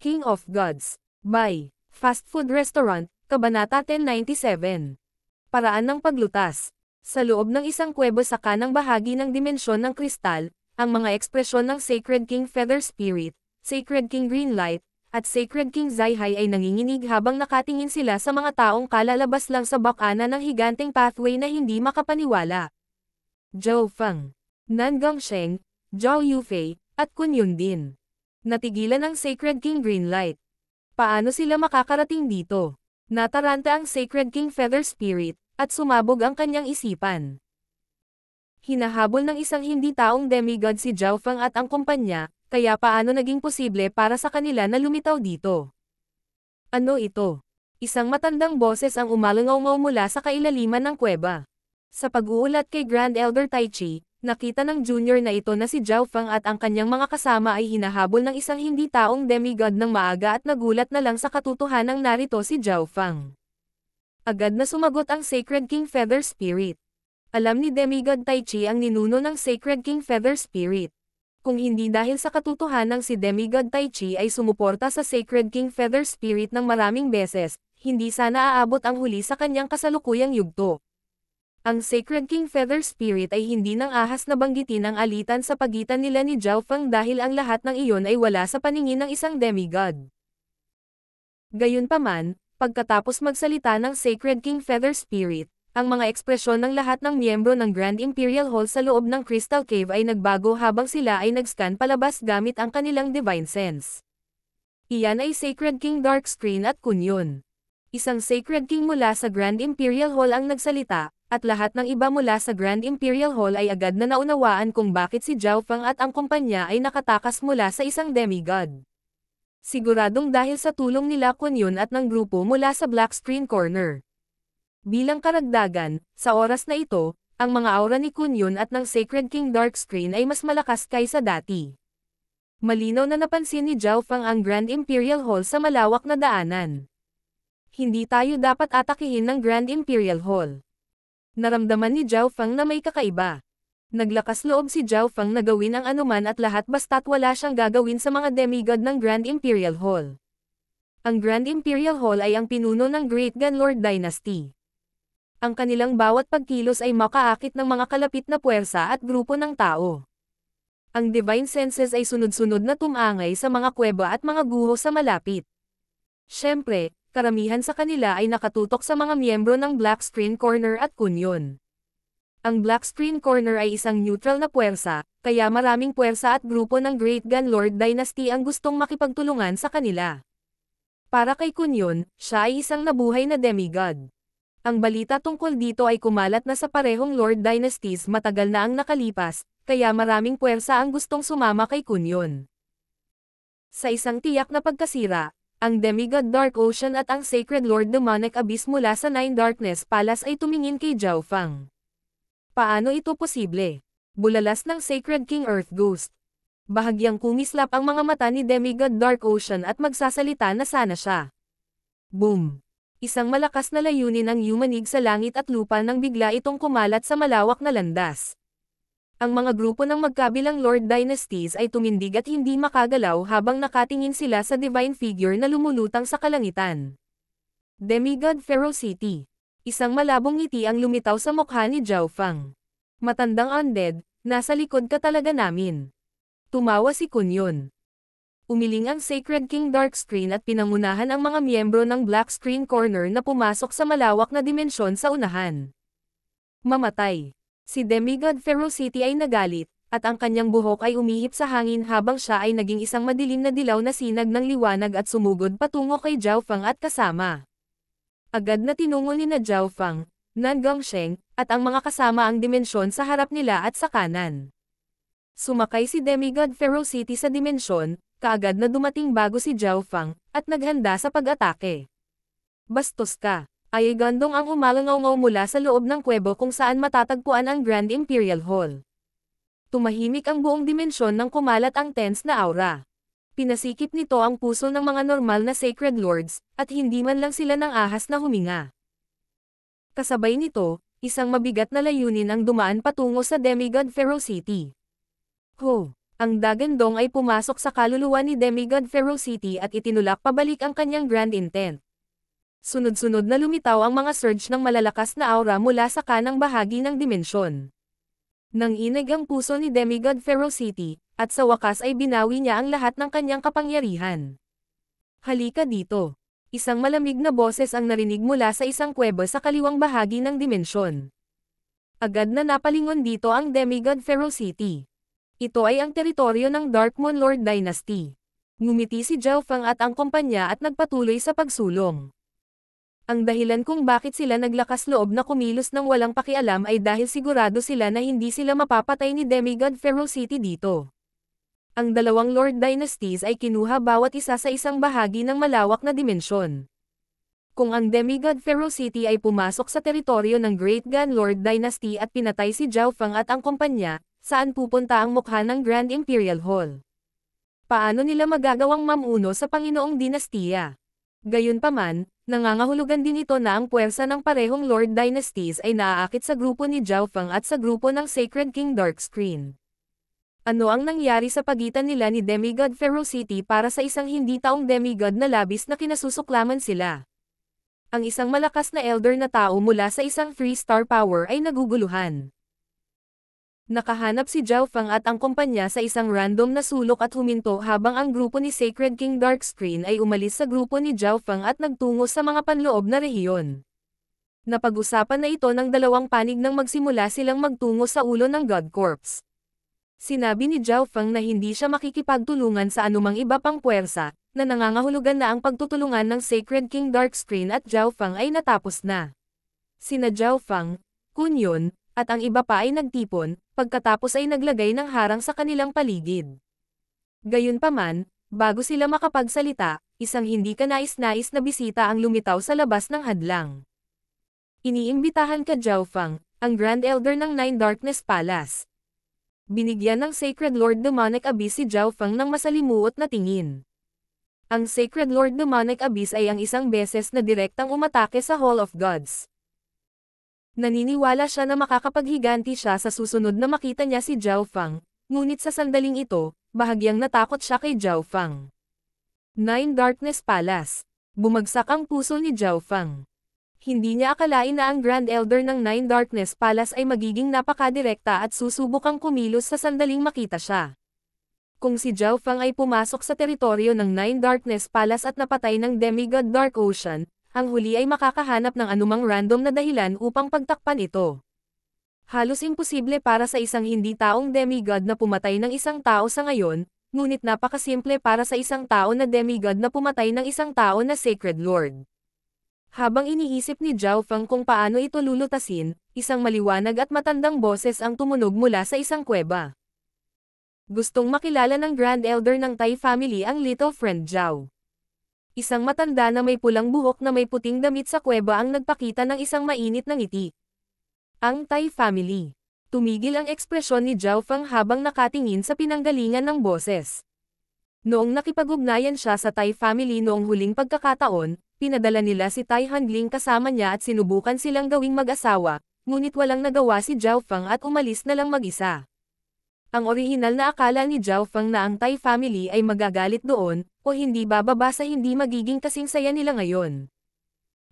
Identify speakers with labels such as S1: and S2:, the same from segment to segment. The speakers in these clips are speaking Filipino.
S1: King of Gods. By Fast Food Restaurant, Kabanata 1097. Paraan ng paglutas. Sa loob ng isang kuweba sa kanang bahagi ng dimensyon ng kristal, ang mga ekspresyon ng Sacred King Feather Spirit, Sacred King Greenlight, at Sacred King Zaihai ay nanginginig habang nakatingin sila sa mga taong kalalabas lang sa bakana ng higanteng pathway na hindi makapaniwala. Zhao Feng, Nan Gongsheng, Zhao Yufei, at Kun Yun din. Natigilan ang Sacred King Greenlight. Paano sila makakarating dito? Nataranta ang Sacred King Feather Spirit, at sumabog ang kanyang isipan. Hinahabol ng isang hindi taong demigod si Zhao Feng at ang kumpanya, kaya paano naging posible para sa kanila na lumitaw dito? Ano ito? Isang matandang boses ang umalangaw mula sa kailaliman ng kuweba. Sa pag-uulat kay Grand Elder Tai Chi, nakita ng junior na ito na si Zhao Feng at ang kanyang mga kasama ay hinahabol ng isang hindi taong demigod ng maaga at nagulat na lang sa katotohanang narito si Zhao Feng. Agad na sumagot ang Sacred King Feather Spirit. Alam ni Demigod Tai Chi ang ninuno ng Sacred King Feather Spirit. Kung hindi dahil sa katotohanang si Demigod Tai Chi ay sumuporta sa Sacred King Feather Spirit ng maraming beses, hindi sana aabot ang huli sa kanyang kasalukuyang yugto. Ang Sacred King Feather Spirit ay hindi nang ahas na banggitin ang alitan sa pagitan nila ni Zhao Feng dahil ang lahat ng iyon ay wala sa paningin ng isang demigod. Gayunpaman, pagkatapos magsalita ng Sacred King Feather Spirit, ang mga ekspresyon ng lahat ng miyembro ng Grand Imperial Hall sa loob ng Crystal Cave ay nagbago habang sila ay nag-scan palabas gamit ang kanilang Divine Sense. Iyan ay Sacred King Darkscreen at Kun Yun. Isang Sacred King mula sa Grand Imperial Hall ang nagsalita, at lahat ng iba mula sa Grand Imperial Hall ay agad na naunawaan kung bakit si Zhao Feng at ang kumpanya ay nakatakas mula sa isang demigod. Siguradong dahil sa tulong nila Kun Yun at ng grupo mula sa Black Screen Corner. Bilang karagdagan, sa oras na ito, ang mga aura ni Kun Yun at ng Sacred King Darkscreen ay mas malakas kaysa dati. Malinaw na napansin ni Zhao Feng ang Grand Imperial Hall sa malawak na daanan. Hindi tayo dapat atakihin ng Grand Imperial Hall. Naramdaman ni Zhao Feng na may kakaiba. Naglakas loob si Zhao Feng na gawin ang anuman at lahat basta't wala siyang gagawin sa mga demigod ng Grand Imperial Hall. Ang Grand Imperial Hall ay ang pinuno ng Great Gunlord Dynasty. Ang kanilang bawat pagkilos ay makaakit ng mga kalapit na puwersa at grupo ng tao. Ang Divine Senses ay sunod-sunod na tumangay sa mga kuweba at mga guho sa malapit. Siyempre, karamihan sa kanila ay nakatutok sa mga miyembro ng Black Screen Corner at Kun Yun. Ang Black Screen Corner ay isang neutral na puwersa, kaya maraming puwersa at grupo ng Great Gunlord Dynasty ang gustong makipagtulungan sa kanila. Para kay Kun Yun, siya ay isang nabuhay na demigod. Ang balita tungkol dito ay kumalat na sa parehong Lord Dynasties matagal na ang nakalipas, kaya maraming puwersa ang gustong sumama kay Kun Yun. Sa isang tiyak na pagkasira, ang Demigod Dark Ocean at ang Sacred Lord Demonic Abyss mula sa Nine Darkness Palace ay tumingin kay Zhao Feng. Paano ito posible? Bulalas ng Sacred King Earth Ghost. Bahagyang kumislap ang mga mata ni Demigod Dark Ocean at magsasalita na sana siya. Boom! Isang malakas na layunin ang yumanig sa langit at lupa nang bigla itong kumalat sa malawak na landas. Ang mga grupo ng magkabilang Lord Dynasties ay tumindig at hindi makagalaw habang nakatingin sila sa divine figure na lumulutang sa kalangitan. Demigod Ferocity. Isang malabong ngiti ang lumitaw sa mukha ni Zhao Feng. Matandang undead, nasa likod ka talaga namin. Tumawa si Kun Yun. Umiling ang Sacred King Darkscreen at pinangunahan ang mga miyembro ng Black Screen Corner na pumasok sa malawak na dimensyon sa unahan. Mamatay. Si Demigod Ferocity ay nagalit, at ang kanyang buhok ay umihip sa hangin habang siya ay naging isang madilim na dilaw na sinag ng liwanag at sumugod patungo kay Zhao Feng at kasama. Agad na tinungol ni Zhao Feng, Nan Gongsheng, at ang mga kasama ang dimensyon sa harap nila at sa kanan. Sumakay si Demigod Ferocity sa dimensyon, kaagad na dumating bago si Zhao Feng, at naghanda sa pag-atake. Bastos ka! Ay gandong ang umalangaw mula sa loob ng kuwebo kung saan matatagpuan ang Grand Imperial Hall. Tumahimik ang buong dimensyon nang kumalat ang tense na aura. Pinasikip nito ang puso ng mga normal na Sacred Lords, at hindi man lang sila ng ahas na huminga. Kasabay nito, isang mabigat na layunin ang dumaan patungo sa Demigod Ferocity. Ho! Ang Dagandong ay pumasok sa kaluluwa ni Demigod Ferocity at itinulak pabalik ang kanyang grand intent. Sunod-sunod na lumitaw ang mga surge ng malalakas na aura mula sa kanang bahagi ng dimensyon. Nanginig ang puso ni Demigod Ferocity, at sa wakas ay binawi niya ang lahat ng kanyang kapangyarihan. Halika dito. Isang malamig na boses ang narinig mula sa isang kuweba sa kaliwang bahagi ng dimensyon. Agad na napalingon dito ang Demigod Ferocity. Ito ay ang teritoryo ng Dark Moon Lord Dynasty. Ngumiti si Zhao Feng at ang kumpanya at nagpatuloy sa pagsulong. Ang dahilan kung bakit sila naglakas loob na kumilos ng walang pakialam ay dahil sigurado sila na hindi sila mapapatay ni Demigod Ferocity dito. Ang dalawang Lord Dynasties ay kinuha bawat isa sa isang bahagi ng malawak na dimensyon. Kung ang Demigod Ferocity ay pumasok sa teritoryo ng Great Gun Lord Dynasty at pinatay si Zhao Feng at ang kumpanya, saan pupunta ang mukha ng Grand Imperial Hall? Paano nila magagawang mamuno sa Panginoong Dinastiya? Gayunpaman, nangangahulugan din ito na ang puwersa ng parehong Lord Dynasties ay naaakit sa grupo ni Zhao Feng at sa grupo ng Sacred King Darkscreen. Ano ang nangyari sa pagitan nila ni Demigod Ferocity para sa isang hindi taong demigod na labis na kinasusuklaman sila? Ang isang malakas na elder na tao mula sa isang 3-star power ay naguguluhan. Nakahanap si Zhao Feng at ang kumpanya sa isang random na sulok at huminto habang ang grupo ni Sacred King Darkscreen ay umalis sa grupo ni Zhao Feng at nagtungo sa mga panloob na rehiyon. Napag-usapan na ito ng dalawang panig nang magsimula silang magtungo sa ulo ng God Corps. Sinabi ni Zhao Feng na hindi siya makikipagtulungan sa anumang iba pang puwersa, na nangangahulugan na ang pagtutulungan ng Sacred King Darkscreen at Zhao Feng ay natapos na. Sina Zhao Feng, Kun Yun, at ang iba pa ay nagtipon, pagkatapos ay naglagay ng harang sa kanilang paligid. Gayunpaman, bago sila makapagsalita, isang hindi kanais-nais na bisita ang lumitaw sa labas ng hadlang. Iniimbitahan ka Zhao Feng, ang Grand Elder ng Nine Darkness Palace. Binigyan ng Sacred Lord Demonic Abyss si Zhao Feng ng masalimuot na tingin. Ang Sacred Lord Demonic Abyss ay ang isang beses na direktang umatake sa Hall of Gods. Naniniwala siya na makakapaghiganti siya sa susunod na makita niya si Zhao Feng, ngunit sa sandaling ito, bahagyang natakot siya kay Zhao Feng. Nine Darkness Palace. Bumagsak ang puso ni Zhao Feng. Hindi niya akalain na ang Grand Elder ng Nine Darkness Palace ay magiging napakadirekta at susubukang kumilos sa sandaling makita siya. Kung si Zhao Feng ay pumasok sa teritoryo ng Nine Darkness Palace at napatay ng Demigod Dark Ocean, ang huli ay makakahanap ng anumang random na dahilan upang pagtakpan ito. Halos imposible para sa isang hindi taong demigod na pumatay ng isang tao sa ngayon, ngunit napakasimple para sa isang tao na demigod na pumatay ng isang tao na Sacred Lord. Habang iniisip ni Zhao Feng kung paano ito lulutasin, isang maliwanag at matandang boses ang tumunog mula sa isang kuweba. Gustong makilala ng Grand Elder ng Tai family ang little friend Zhao. Isang matanda na may pulang buhok na may puting damit sa kuweba ang nagpakita ng isang mainit na ngiti. Ang Tai family. Tumigil ang ekspresyon ni Zhao Feng habang nakatingin sa pinanggalingan ng boses. Noong nakipag-ugnayan siya sa Tai family noong huling pagkakataon, pinadala nila si Tai Handling kasama niya at sinubukan silang gawing mag-asawa, ngunit walang nagawa si Zhao Feng at umalis na lang mag-isa. Ang orihinal na akala ni Zhao Feng na ang Tai family ay magagalit doon, o hindi bababa sa hindi magiging kasing saya nila ngayon.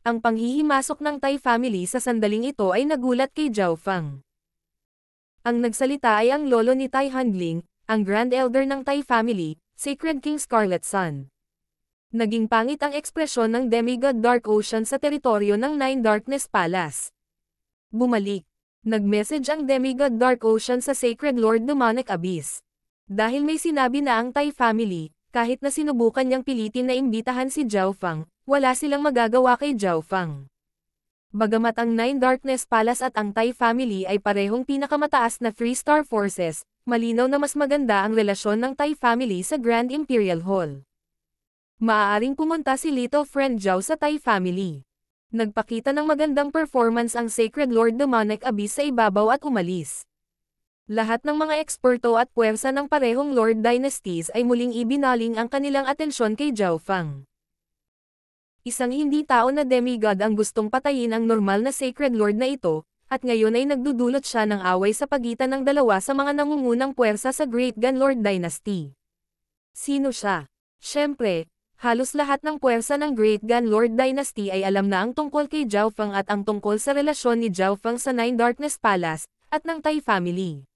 S1: Ang panghihimasok ng Tai family sa sandaling ito ay nagulat kay Zhao Feng. Ang nagsalita ay ang lolo ni Tai Handling, ang Grand Elder ng Tai family, Sacred King Scarlet Sun. Naging pangit ang ekspresyon ng Demigod Dark Ocean sa teritoryo ng Nine Darkness Palace. Bumalik. Nag-message ang Demigod Dark Ocean sa Sacred Lord Demonic Abyss. Dahil may sinabi na ang Tai family, kahit na sinubukan niyang pilitin na imbitahan si Zhao Feng, wala silang magagawa kay Zhao Feng. Bagamat ang Nine Darkness Palace at ang Tai family ay parehong pinakamataas na 3-star forces, malinaw na mas maganda ang relasyon ng Tai family sa Grand Imperial Hall. Maaaring pumunta si little friend Zhao sa Tai family. Nagpakita ng magandang performance ang Sacred Lord Demonic Abyss sa ibabaw at umalis. Lahat ng mga eksperto at puwersa ng parehong Lord Dynasties ay muling ibinaling ang kanilang atensyon kay Zhao Feng. Isang hindi tao na demigod ang gustong patayin ang normal na Sacred Lord na ito, at ngayon ay nagdudulot siya ng away sa pagitan ng dalawa sa mga nangungunang puwersa sa Great Gunlord Dynasty. Sino siya? Siyempre, halos lahat ng puwersa ng Great Gunlord Dynasty ay alam na ang tungkol kay Zhao Feng at ang tungkol sa relasyon ni Zhao Feng sa Nine Darkness Palace, at ng Tai family.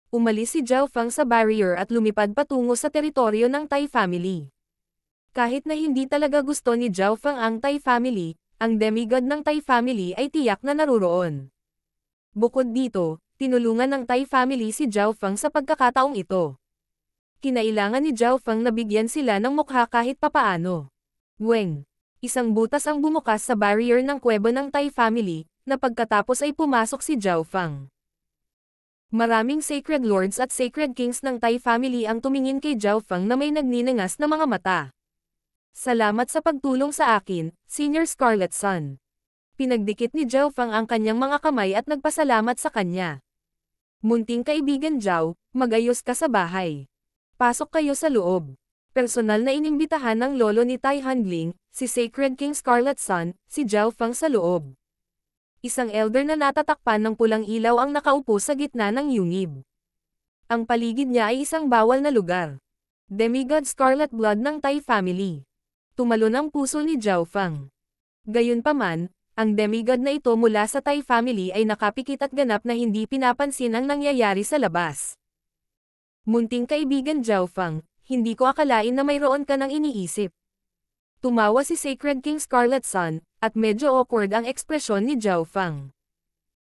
S1: Umalis si Zhao Feng sa barrier at lumipad patungo sa teritoryo ng Tai family. Kahit na hindi talaga gusto ni Zhao Feng ang Tai family, ang demigod ng Tai family ay tiyak na naruroon. Bukod dito, tinulungan ng Tai family si Zhao Feng sa pagkakataong ito. Kinailangan ni Zhao Feng na bigyan sila ng mukha kahit papaano. Weng. Isang butas ang bumukas sa barrier ng kuweba ng Tai family, na pagkatapos ay pumasok si Zhao Feng. Maraming Sacred Lords at Sacred Kings ng Tai family ang tumingin kay Zhao Feng na may nagninangas na mga mata. Salamat sa pagtulong sa akin, Senior Scarlet Sun. Pinagdikit ni Zhao Feng ang kanyang mga kamay at nagpasalamat sa kanya. Munting kaibigan Zhao, magayos ka sa bahay. Pasok kayo sa loob. Personal na inimbitahan ng lolo ni Tai Hanling, si Sacred King Scarlet Sun, si Zhao Feng sa loob. Isang elder na natatakpan ng pulang ilaw ang nakaupo sa gitna ng yungib. Ang paligid niya ay isang bawal na lugar. Demigod Scarlet Blood ng Tai family. Tumalon ang puso ni Zhao Feng. Gayunpaman, ang demigod na ito mula sa Tai family ay nakapikit at ganap na hindi pinapansin ang nangyayari sa labas. Munting kaibigan Zhao Feng, hindi ko akalain na mayroon ka nang iniisip. Tumawa si Sacred King Scarlet Sun, at medyo awkward ang ekspresyon ni Zhao Feng.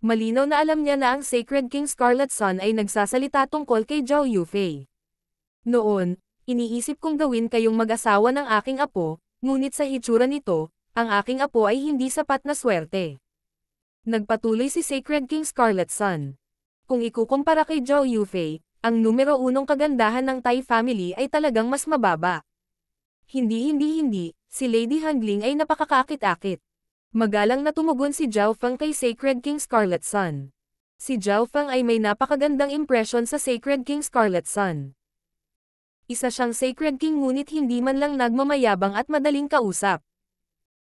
S1: Malinaw na alam niya na ang Sacred King Scarlet Sun ay nagsasalita tungkol kay Zhao Yufei. Noon, iniisip kong gawin kayong mag-asawa ng aking apo, ngunit sa hitsura nito, ang aking apo ay hindi sapat na swerte. Nagpatuloy si Sacred King Scarlet Sun. Kung ikukumpara kay Zhao Yufei, ang numero 1 kagandahan ng Tai family ay talagang mas mababa. Hindi, si Lady Handling ay napakakakit-akit. Magalang na tumugon si Zhao Feng kay Sacred King Scarlet Sun. Si Zhao Feng ay may napakagandang impresyon sa Sacred King Scarlet Sun. Isa siyang Sacred King ngunit hindi man lang nagmamayabang at madaling kausap.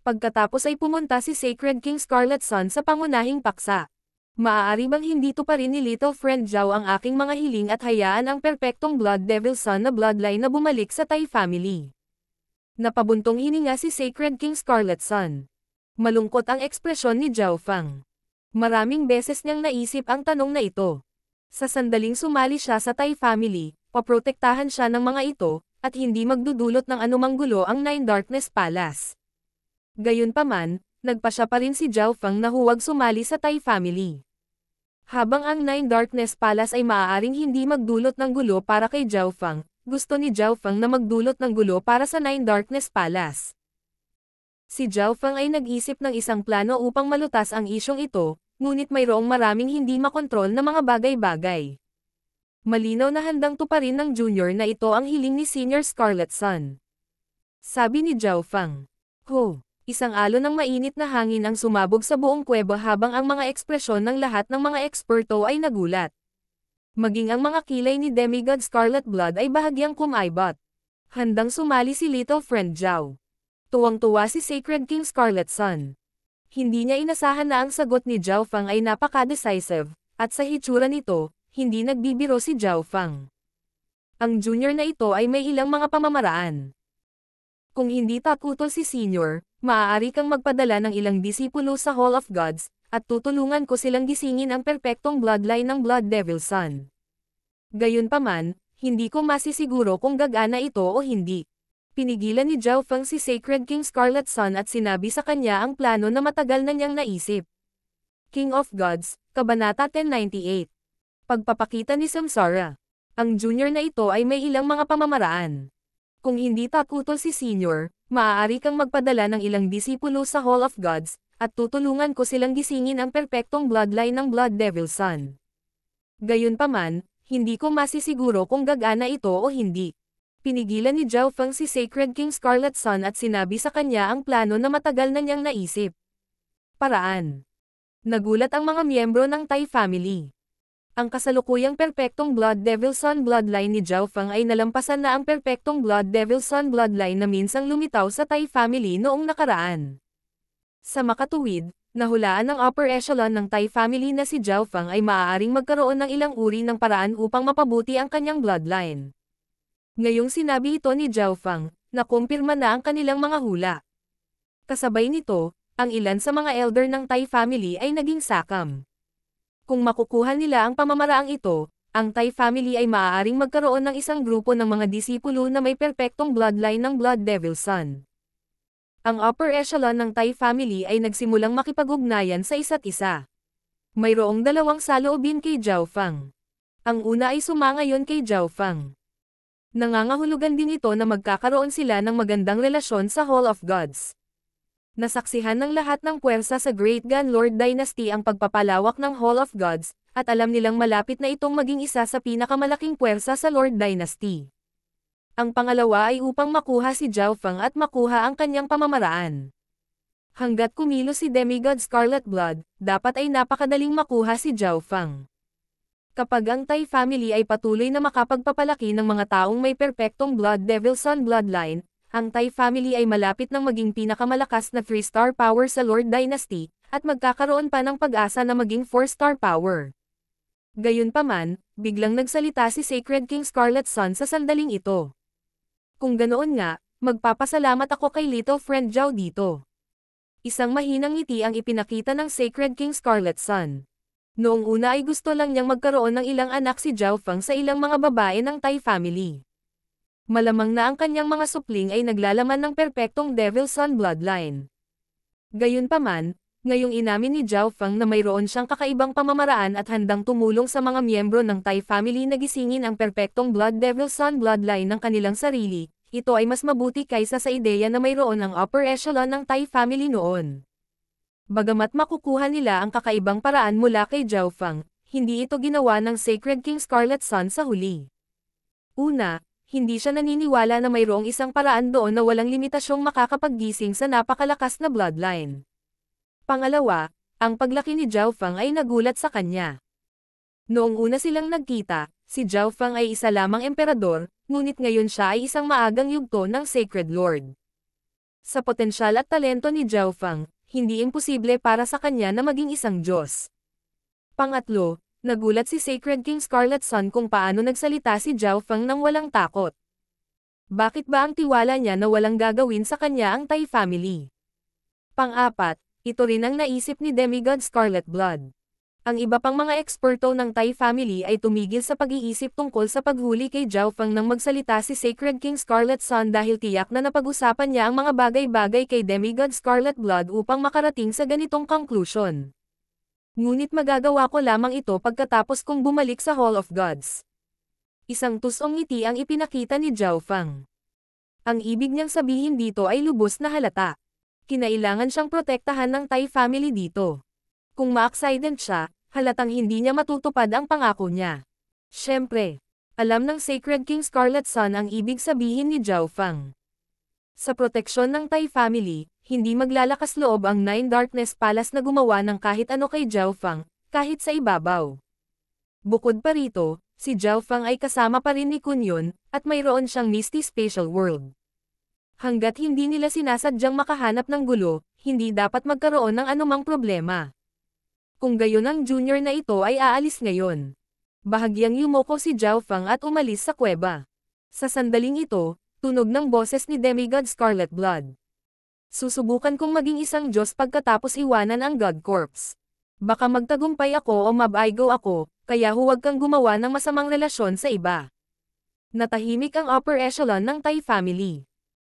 S1: Pagkatapos ay pumunta si Sacred King Scarlet Sun sa pangunahing paksa. Maaari bang hindi tuparin ni Little Friend Zhao ang aking mga hiling at hayaan ang perpektong Blood Devil Sun na bloodline na bumalik sa Tai family? Napabuntong hininga si Sacred King Scarlet Sun. Malungkot ang ekspresyon ni Zhao Feng. Maraming beses niyang naisip ang tanong na ito. Sa sandaling sumali siya sa Tai family, paprotektahan siya ng mga ito, at hindi magdudulot ng anumang gulo ang Nine Darkness Palace. Gayunpaman, nagpasya pa rin si Zhao Feng na huwag sumali sa Tai family. Habang ang Nine Darkness Palace ay maaaring hindi magdulot ng gulo para kay Zhao Feng, gusto ni Zhao Feng na magdulot ng gulo para sa Nine Darkness Palace. Si Zhao Feng ay nag-isip ng isang plano upang malutas ang isyong ito, ngunit mayroong maraming hindi makontrol na mga bagay-bagay. Malinaw na handang tuparin ng junior na ito ang hiling ni Senior Scarlet Sun. Sabi ni Zhao Feng. Ho! Isang alon ng mainit na hangin ang sumabog sa buong kuweba habang ang mga ekspresyon ng lahat ng mga eksperto ay nagulat. Maging ang mga kilay ni Demigod Scarlet Blood ay bahagyang kumaibot. Handang sumali si Little Friend Zhao. Tuwang-tuwa si Sacred King Scarlet Sun. Hindi niya inasahan na ang sagot ni Zhao Feng ay napaka-decisive, at sa hitsura nito, hindi nagbibiro si Zhao Feng. Ang junior na ito ay may ilang mga pamamaraan. Kung hindi takutol si senior, maaari kang magpadala ng ilang disipulo sa Hall of Gods, at tutulungan ko silang gisingin ang perpektong bloodline ng Blood Devil Sun. Gayunpaman, hindi ko masisiguro kung gagana ito o hindi. Pinigilan ni Zhao Feng si Sacred King Scarlet Sun at sinabi sa kanya ang plano na matagal na niyang naisip. King of Gods, Kabanata 1098. Pagpapakita ni Samsara. Ang junior na ito ay may ilang mga pamamaraan. Kung hindi takutol si senior, maaari kang magpadala ng ilang disipulo sa Hall of Gods, at tutulungan ko silang gisingin ang perpektong bloodline ng Blood Devil Sun. Gayunpaman, hindi ko masisiguro kung gagana ito o hindi. Pinigilan ni Zhao Feng si Sacred King Scarlet Sun at sinabi sa kanya ang plano na matagal na niyang naisip. Paraan. Nagulat ang mga miyembro ng Tai family. Ang kasalukuyang perpektong Blood Devil Sun bloodline ni Zhao Feng ay nalampasan na ang perpektong Blood Devil Sun bloodline na minsang lumitaw sa Tai family noong nakaraan. Sa makatuwid, Nahulaan ng upper echelon ng Tai family na si Zhao Feng ay maaaring magkaroon ng ilang uri ng paraan upang mapabuti ang kanyang bloodline. Ngayong sinabi ito ni Zhao Feng, nakumpirma na ang kanilang mga hula. Kasabay nito, ang ilan sa mga elder ng Tai family ay naging sakam. Kung makukuha nila ang pamamaraang ito, ang Tai family ay maaaring magkaroon ng isang grupo ng mga disipulo na may perpektong bloodline ng Blood Devil Son. Ang upper echelon ng Tai family ay nagsimulang makipag-ugnayan sa isa't isa. Mayroong dalawang saloobin kay Zhao Feng. Ang una ay sumangayon kay Zhao Feng. Nangangahulugan din ito na magkakaroon sila ng magandang relasyon sa Hall of Gods. Nasaksihan ng lahat ng puwersa sa Great Gun Lord Dynasty ang pagpapalawak ng Hall of Gods, at alam nilang malapit na itong maging isa sa pinakamalaking puwersa sa Lord Dynasty. Ang pangalawa ay upang makuha si Zhao Feng at makuha ang kanyang pamamaraan. Hanggat kumilos si Demigod Scarlet Blood, dapat ay napakadaling makuha si Zhao Feng. Kapag ang Tai family ay patuloy na makapagpapalaki ng mga taong may perpektong Blood Devil Son bloodline, ang Tai family ay malapit ng maging pinakamalakas na 3-star power sa Lord Dynasty, at magkakaroon pa ng pag-asa na maging 4-star power. Gayunpaman, biglang nagsalita si Sacred King Scarlet Sun sa sandaling ito. Kung ganoon nga, magpapasalamat ako kay Little Friend Zhao dito. Isang mahinang ngiti ang ipinakita ng Sacred King Scarlet Sun. Noong una ay gusto lang niyang magkaroon ng ilang anak si Zhao Feng sa ilang mga babae ng Tai family. Malamang na ang kanyang mga supling ay naglalaman ng perpektong Devil Son bloodline. Gayunpaman, ngayong inamin ni Zhao Feng na mayroon siyang kakaibang pamamaraan at handang tumulong sa mga miyembro ng Tai family na gisingin ang perpektong Blood Devil Son bloodline ng kanilang sarili, ito ay mas mabuti kaysa sa ideya na mayroon ang upper echelon ng Tai family noon. Bagamat makukuha nila ang kakaibang paraan mula kay Zhao Feng, hindi ito ginawa ng Sacred King Scarlet Sun sa huli. Una, hindi siya naniniwala na mayroong isang paraan doon na walang limitasyong makakapaggising sa napakalakas na bloodline. Pangalawa, ang paglaki ni Zhao Feng ay nagulat sa kanya. Noong una silang nagkita, si Zhao Feng ay isa lamang emperador, ngunit ngayon siya ay isang maagang yugto ng Sacred Lord. Sa potensyal at talento ni Zhao Feng, hindi imposible para sa kanya na maging isang Diyos. Pangatlo, nagulat si Sacred King Scarlet Sun kung paano nagsalita si Zhao Feng nang walang takot. Bakit ba ang tiwala niya na walang gagawin sa kanya ang Tai family? Pang-apat, ito rin ang naisip ni Demigod Scarlet Blood. Ang iba pang mga eksperto ng Tai family ay tumigil sa pag-iisip tungkol sa paghuli kay Zhao Feng nang magsalita si Sacred King Scarlet Sun dahil tiyak na napag-usapan niya ang mga bagay-bagay kay Demigod Scarlet Blood upang makarating sa ganitong conclusion. Ngunit magagawa ko lamang ito pagkatapos kong bumalik sa Hall of Gods. Isang tusong ngiti ang ipinakita ni Zhao Feng. Ang ibig niyang sabihin dito ay lubos na halata. Kinailangan siyang protektahan ng Tai family dito. Kung ma-accident siya, halatang hindi niya matutupad ang pangako niya. Siyempre, alam ng Sacred King Scarlet Sun ang ibig sabihin ni Zhao Feng. Sa proteksyon ng Tai family, hindi maglalakas loob ang Nine Darkness Palace na gumawa ng kahit ano kay Zhao Feng, kahit sa ibabaw. Bukod pa rito, si Zhao Feng ay kasama pa rin ni Kun Yun, at mayroon siyang Misty Spatial World. Hanggat hindi nila sinasadyang makahanap ng gulo, hindi dapat magkaroon ng anumang problema. Kung gayon ang junior na ito ay aalis ngayon. Bahagyang yumoko si Zhao Feng at umalis sa kuweba. Sa sandaling ito, tunog ng boses ni Demigod Scarlet Blood. Susubukan kong maging isang Diyos pagkatapos iwanan ang God Corpse. Baka magtagumpay ako o mabaigo ako, kaya huwag kang gumawa ng masamang relasyon sa iba. Natahimik ang upper echelon ng Tai family.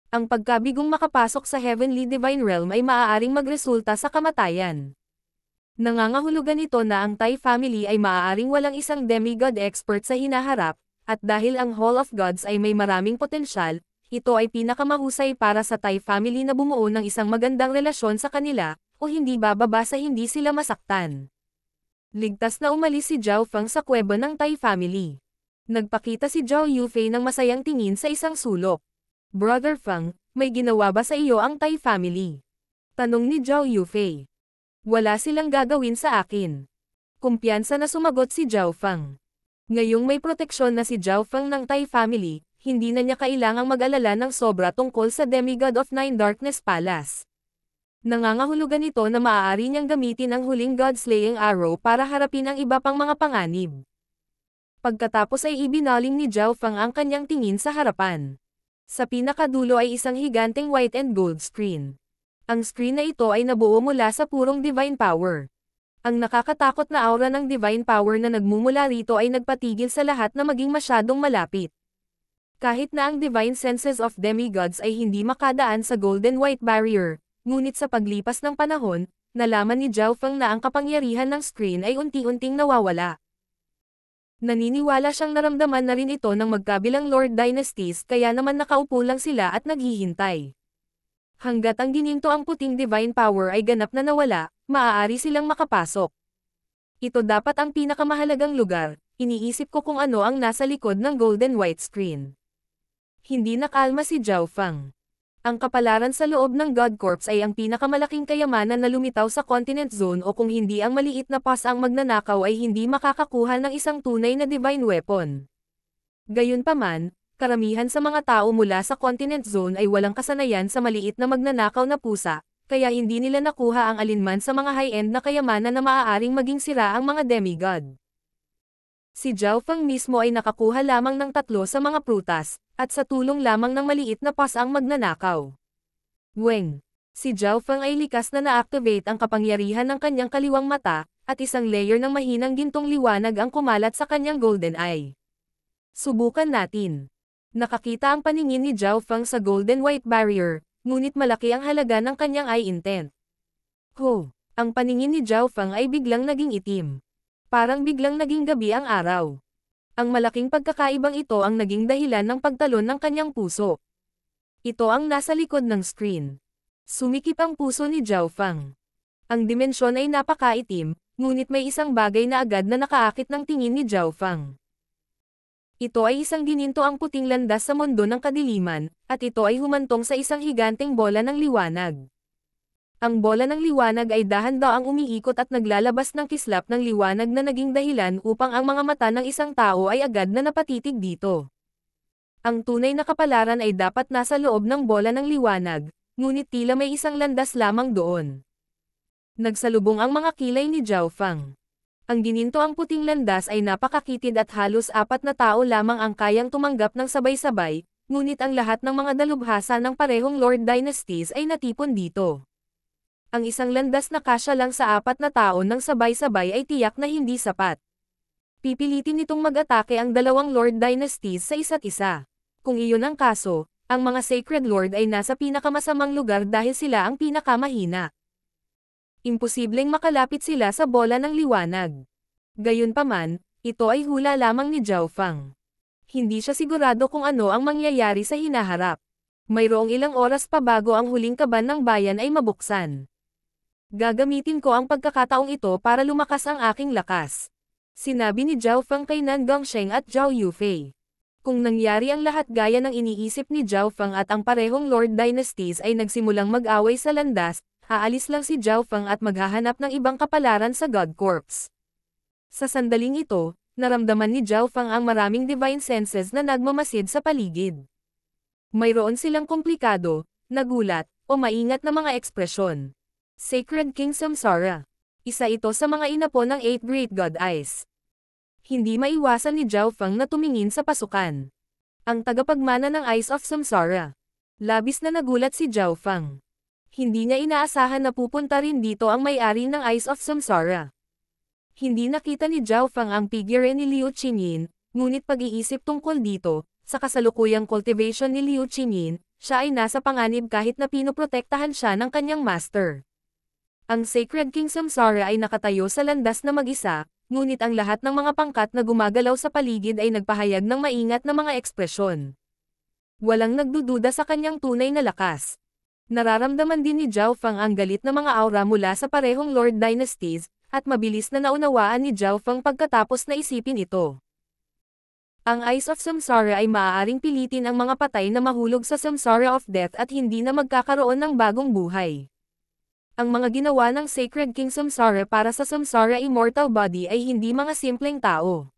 S1: Ang pagkabigong makapasok sa Heavenly Divine Realm ay maaaring magresulta sa kamatayan. Nangangahulugan ito na ang Tai family ay maaaring walang isang demigod expert sa hinaharap, at dahil ang Hall of Gods ay may maraming potensyal, ito ay pinakamahusay para sa Tai family na bumuo ng isang magandang relasyon sa kanila, o hindi bababa sa hindi sila masaktan. Ligtas na umalis si Zhao Feng sa kuweba ng Tai family. Nagpakita si Zhao Yufei ng masayang tingin sa isang sulok. Brother Feng, may ginawa ba sa iyo ang Tai family? Tanong ni Zhao Yufei. Wala silang gagawin sa akin. Kumpiyansa na sumagot si Zhao Feng. Ngayong may proteksyon na si Zhao Feng ng Tai family, hindi na niya kailangang mag-alala ng sobra tungkol sa Demigod of Nine Darkness Palace. Nangangahulugan ito na maaari niyang gamitin ang huling God-slaying arrow para harapin ang iba pang mga panganib. Pagkatapos ay ibinaling ni Zhao Feng ang kanyang tingin sa harapan. Sa pinakadulo ay isang higanteng white and gold screen. Ang screen na ito ay nabuo mula sa purong divine power. Ang nakakatakot na aura ng divine power na nagmumula rito ay nagpatigil sa lahat na maging masyadong malapit. Kahit na ang divine senses of demigods ay hindi makadaan sa golden white barrier, ngunit sa paglipas ng panahon, nalaman ni Zhao Feng na ang kapangyarihan ng screen ay unti-unting nawawala. Naniniwala siyang naramdaman na rin ito ng magkabilang Lord Dynasties kaya naman nakaupo lang sila at naghihintay. Hanggat ang gininto ang puting divine power ay ganap na nawala, maaari silang makapasok. Ito dapat ang pinakamahalagang lugar, iniisip ko kung ano ang nasa likod ng golden white screen. Hindi nakalma si Zhao Feng. Ang kapalaran sa loob ng God Corps ay ang pinakamalaking kayamanan na lumitaw sa Continent Zone o kung hindi ang maliit na pass ang magnanakaw ay hindi makakakuha ng isang tunay na divine weapon. Gayunpaman, karamihan sa mga tao mula sa Continent Zone ay walang kasanayan sa maliit na magnanakaw na pusa, kaya hindi nila nakuha ang alinman sa mga high-end na kayamanan na maaaring maging sira ang mga demigod. Si Zhao Feng mismo ay nakakuha lamang ng 3 sa mga prutas, at sa tulong lamang ng maliit na pas ang magnanakaw. Weng. Si Zhao Feng ay likas na na-activate ang kapangyarihan ng kanyang kaliwang mata, at isang layer ng mahinang gintong liwanag ang kumalat sa kanyang golden eye. Subukan natin. Nakakita ang paningin ni Zhao Feng sa golden white barrier, ngunit malaki ang halaga ng kanyang eye intent. Ang paningin ni Zhao Feng ay biglang naging itim. Parang biglang naging gabi ang araw. Ang malaking pagkakaibang ito ang naging dahilan ng pagtalon ng kanyang puso. Ito ang nasa likod ng screen. Sumikip ang puso ni Zhao Feng. Ang dimensyon ay napakaitim, ngunit may isang bagay na agad na nakaakit ng tingin ni Zhao Feng. Ito ay isang gininto ang puting landas sa mundo ng kadiliman, at ito ay humantong sa isang higanteng bola ng liwanag. Ang bola ng liwanag ay dahan-daang umiikot at naglalabas ng kislap ng liwanag na naging dahilan upang ang mga mata ng isang tao ay agad na napatitig dito. Ang tunay na kapalaran ay dapat nasa loob ng bola ng liwanag, ngunit tila may isang landas lamang doon. Nagsalubong ang mga kilay ni Zhao Feng. Ang gininto ang puting landas ay napakakitid at halos 4 na tao lamang ang kayang tumanggap ng sabay-sabay, ngunit ang lahat ng mga dalubhasa ng parehong Lord Dynasties ay natipon dito. Ang isang landas na kasya lang sa 4 na tao ng sabay-sabay ay tiyak na hindi sapat. Pipilitin nitong mag-atake ang 2 Lord Dynasties sa isa't isa. Kung iyon ang kaso, ang mga Sacred Lord ay nasa pinakamasamang lugar dahil sila ang pinakamahina. Imposibleng makalapit sila sa bola ng liwanag. Gayunpaman, ito ay hula lamang ni Zhao Feng. Hindi siya sigurado kung ano ang mangyayari sa hinaharap. Mayroong ilang oras pa bago ang huling kaban ng bayan ay mabuksan. Gagamitin ko ang pagkakataong ito para lumakas ang aking lakas. Sinabi ni Zhao Feng kay Nan Gongsheng at Zhao Yufei. Kung nangyari ang lahat gaya ng iniisip ni Zhao Feng at ang parehong Lord Dynasties ay nagsimulang mag-away sa landas, aalis lang si Zhao Feng at maghahanap ng ibang kapalaran sa God Corps. Sa sandaling ito, naramdaman ni Zhao Feng ang maraming divine senses na nagmamasid sa paligid. Mayroon silang komplikado, nagulat, o maingat na mga ekspresyon. Sacred King Samsara. Isa ito sa mga inapo ng 8 Great God Eyes. Hindi maiwasan ni Zhao Feng na tumingin sa pasukan. Ang tagapagmana ng Eyes of Samsara. Labis na nagulat si Zhao Feng. Hindi niya inaasahan na pupunta rin dito ang may-ari ng Eyes of Samsara. Hindi nakita ni Zhao Feng ang figure ni Liu Qingyin, ngunit pag-iisip tungkol dito, sa kasalukuyang cultivation ni Liu Qingyin, siya ay nasa panganib kahit na pinoprotektahan siya ng kanyang master. Ang Sacred King Samsara ay nakatayo sa landas na mag-isa, ngunit ang lahat ng mga pangkat na gumagalaw sa paligid ay nagpahayag ng maingat na mga ekspresyon. Walang nagdududa sa kanyang tunay na lakas. Nararamdaman din ni Zhao Feng ang galit na mga aura mula sa parehong Lord Dynasties, at mabilis na naunawaan ni Zhao Feng pagkatapos na isipin ito. Ang Eyes of Samsara ay maaaring pilitin ang mga patay na mahulog sa Samsara of Death at hindi na magkakaroon ng bagong buhay. Ang mga ginawa ng Sacred King Samsara para sa Samsara Immortal Body ay hindi mga simpleng tao.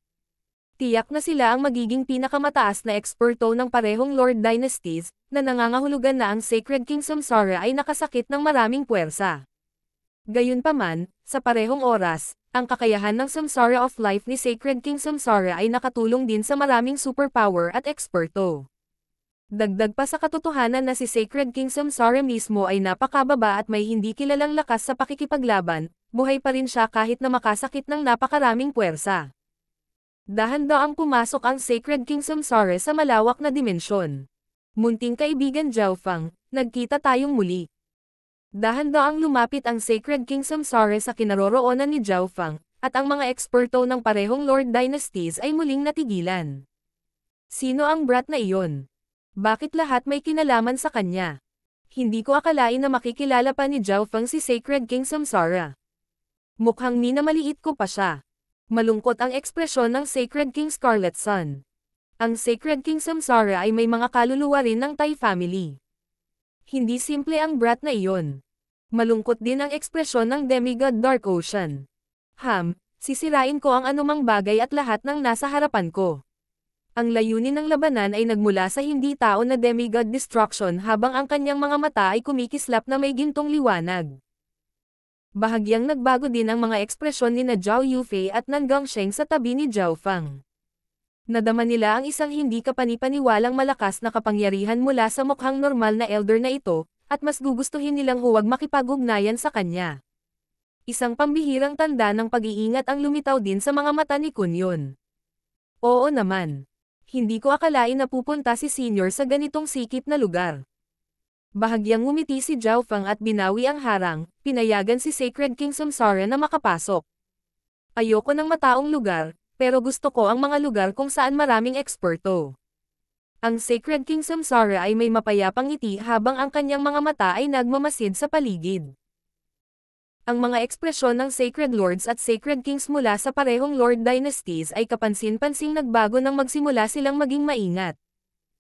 S1: Tiyak na sila ang magiging pinakamataas na eksperto ng parehong Lord Dynasties, na nangangahulugan na ang Sacred King Samsara ay nakasakit ng maraming puwersa. Gayunpaman, sa parehong oras, ang kakayahan ng Samsara of Life ni Sacred King Samsara ay nakatulong din sa maraming superpower at eksperto. Dagdag pa sa katotohanan na si Sacred King Samsara mismo ay napakababa at may hindi kilalang lakas sa pakikipaglaban, buhay pa rin siya kahit na makasakit ng napakaraming puwersa. Dahan-daang pumasok ang Sacred King Samsara sa malawak na dimensyon. Munting kaibigan Jiaofang, nagkita tayong muli. Dahan-daang lumapit ang Sacred King Samsara sa kinaroroonan ni Jiaofang, at ang mga eksperto ng parehong Lord Dynasties ay muling natigilan. Sino ang brat na iyon? Bakit lahat may kinalaman sa kanya? Hindi ko akalain na makikilala pa ni Jiaofang si Sacred King Samsara. Mukhang minamaliit ko pa siya. Malungkot ang ekspresyon ng Sacred King Scarlet Sun. Ang Sacred King Samsara ay may mga kaluluwa rin ng Tai family. Hindi simple ang brat na iyon. Malungkot din ang ekspresyon ng Demigod Dark Ocean. Sisirain ko ang anumang bagay at lahat ng nasa harapan ko. Ang layunin ng labanan ay nagmula sa hindi tao na Demigod Destruction habang ang kanyang mga mata ay kumikislap na may gintong liwanag. Bahagyang nagbago din ang mga ekspresyon ni Zhao Yufei at Nan Gongsheng sa tabi ni Jiaofang. Nadama nila ang isang hindi kapani-paniwalang malakas na kapangyarihan mula sa mukhang normal na elder na ito, at mas gugustuhin nilang huwag makipag-ugnayan sa kanya. Isang pambihirang tanda ng pag-iingat ang lumitaw din sa mga mata ni Kunyon. Oo naman. Hindi ko akalain na pupunta si Senior sa ganitong sikip na lugar. Bahagyang ngumiti si Jiaofang at binawi ang harang, pinayagan si Sacred King Samsara na makapasok. Ayoko ng mataong lugar, pero gusto ko ang mga lugar kung saan maraming eksperto. Ang Sacred King Samsara ay may mapayapang ngiti habang ang kanyang mga mata ay nagmamasid sa paligid. Ang mga ekspresyon ng Sacred Lords at Sacred Kings mula sa parehong Lord Dynasties ay kapansin-pansing nagbago nang magsimula silang maging maingat.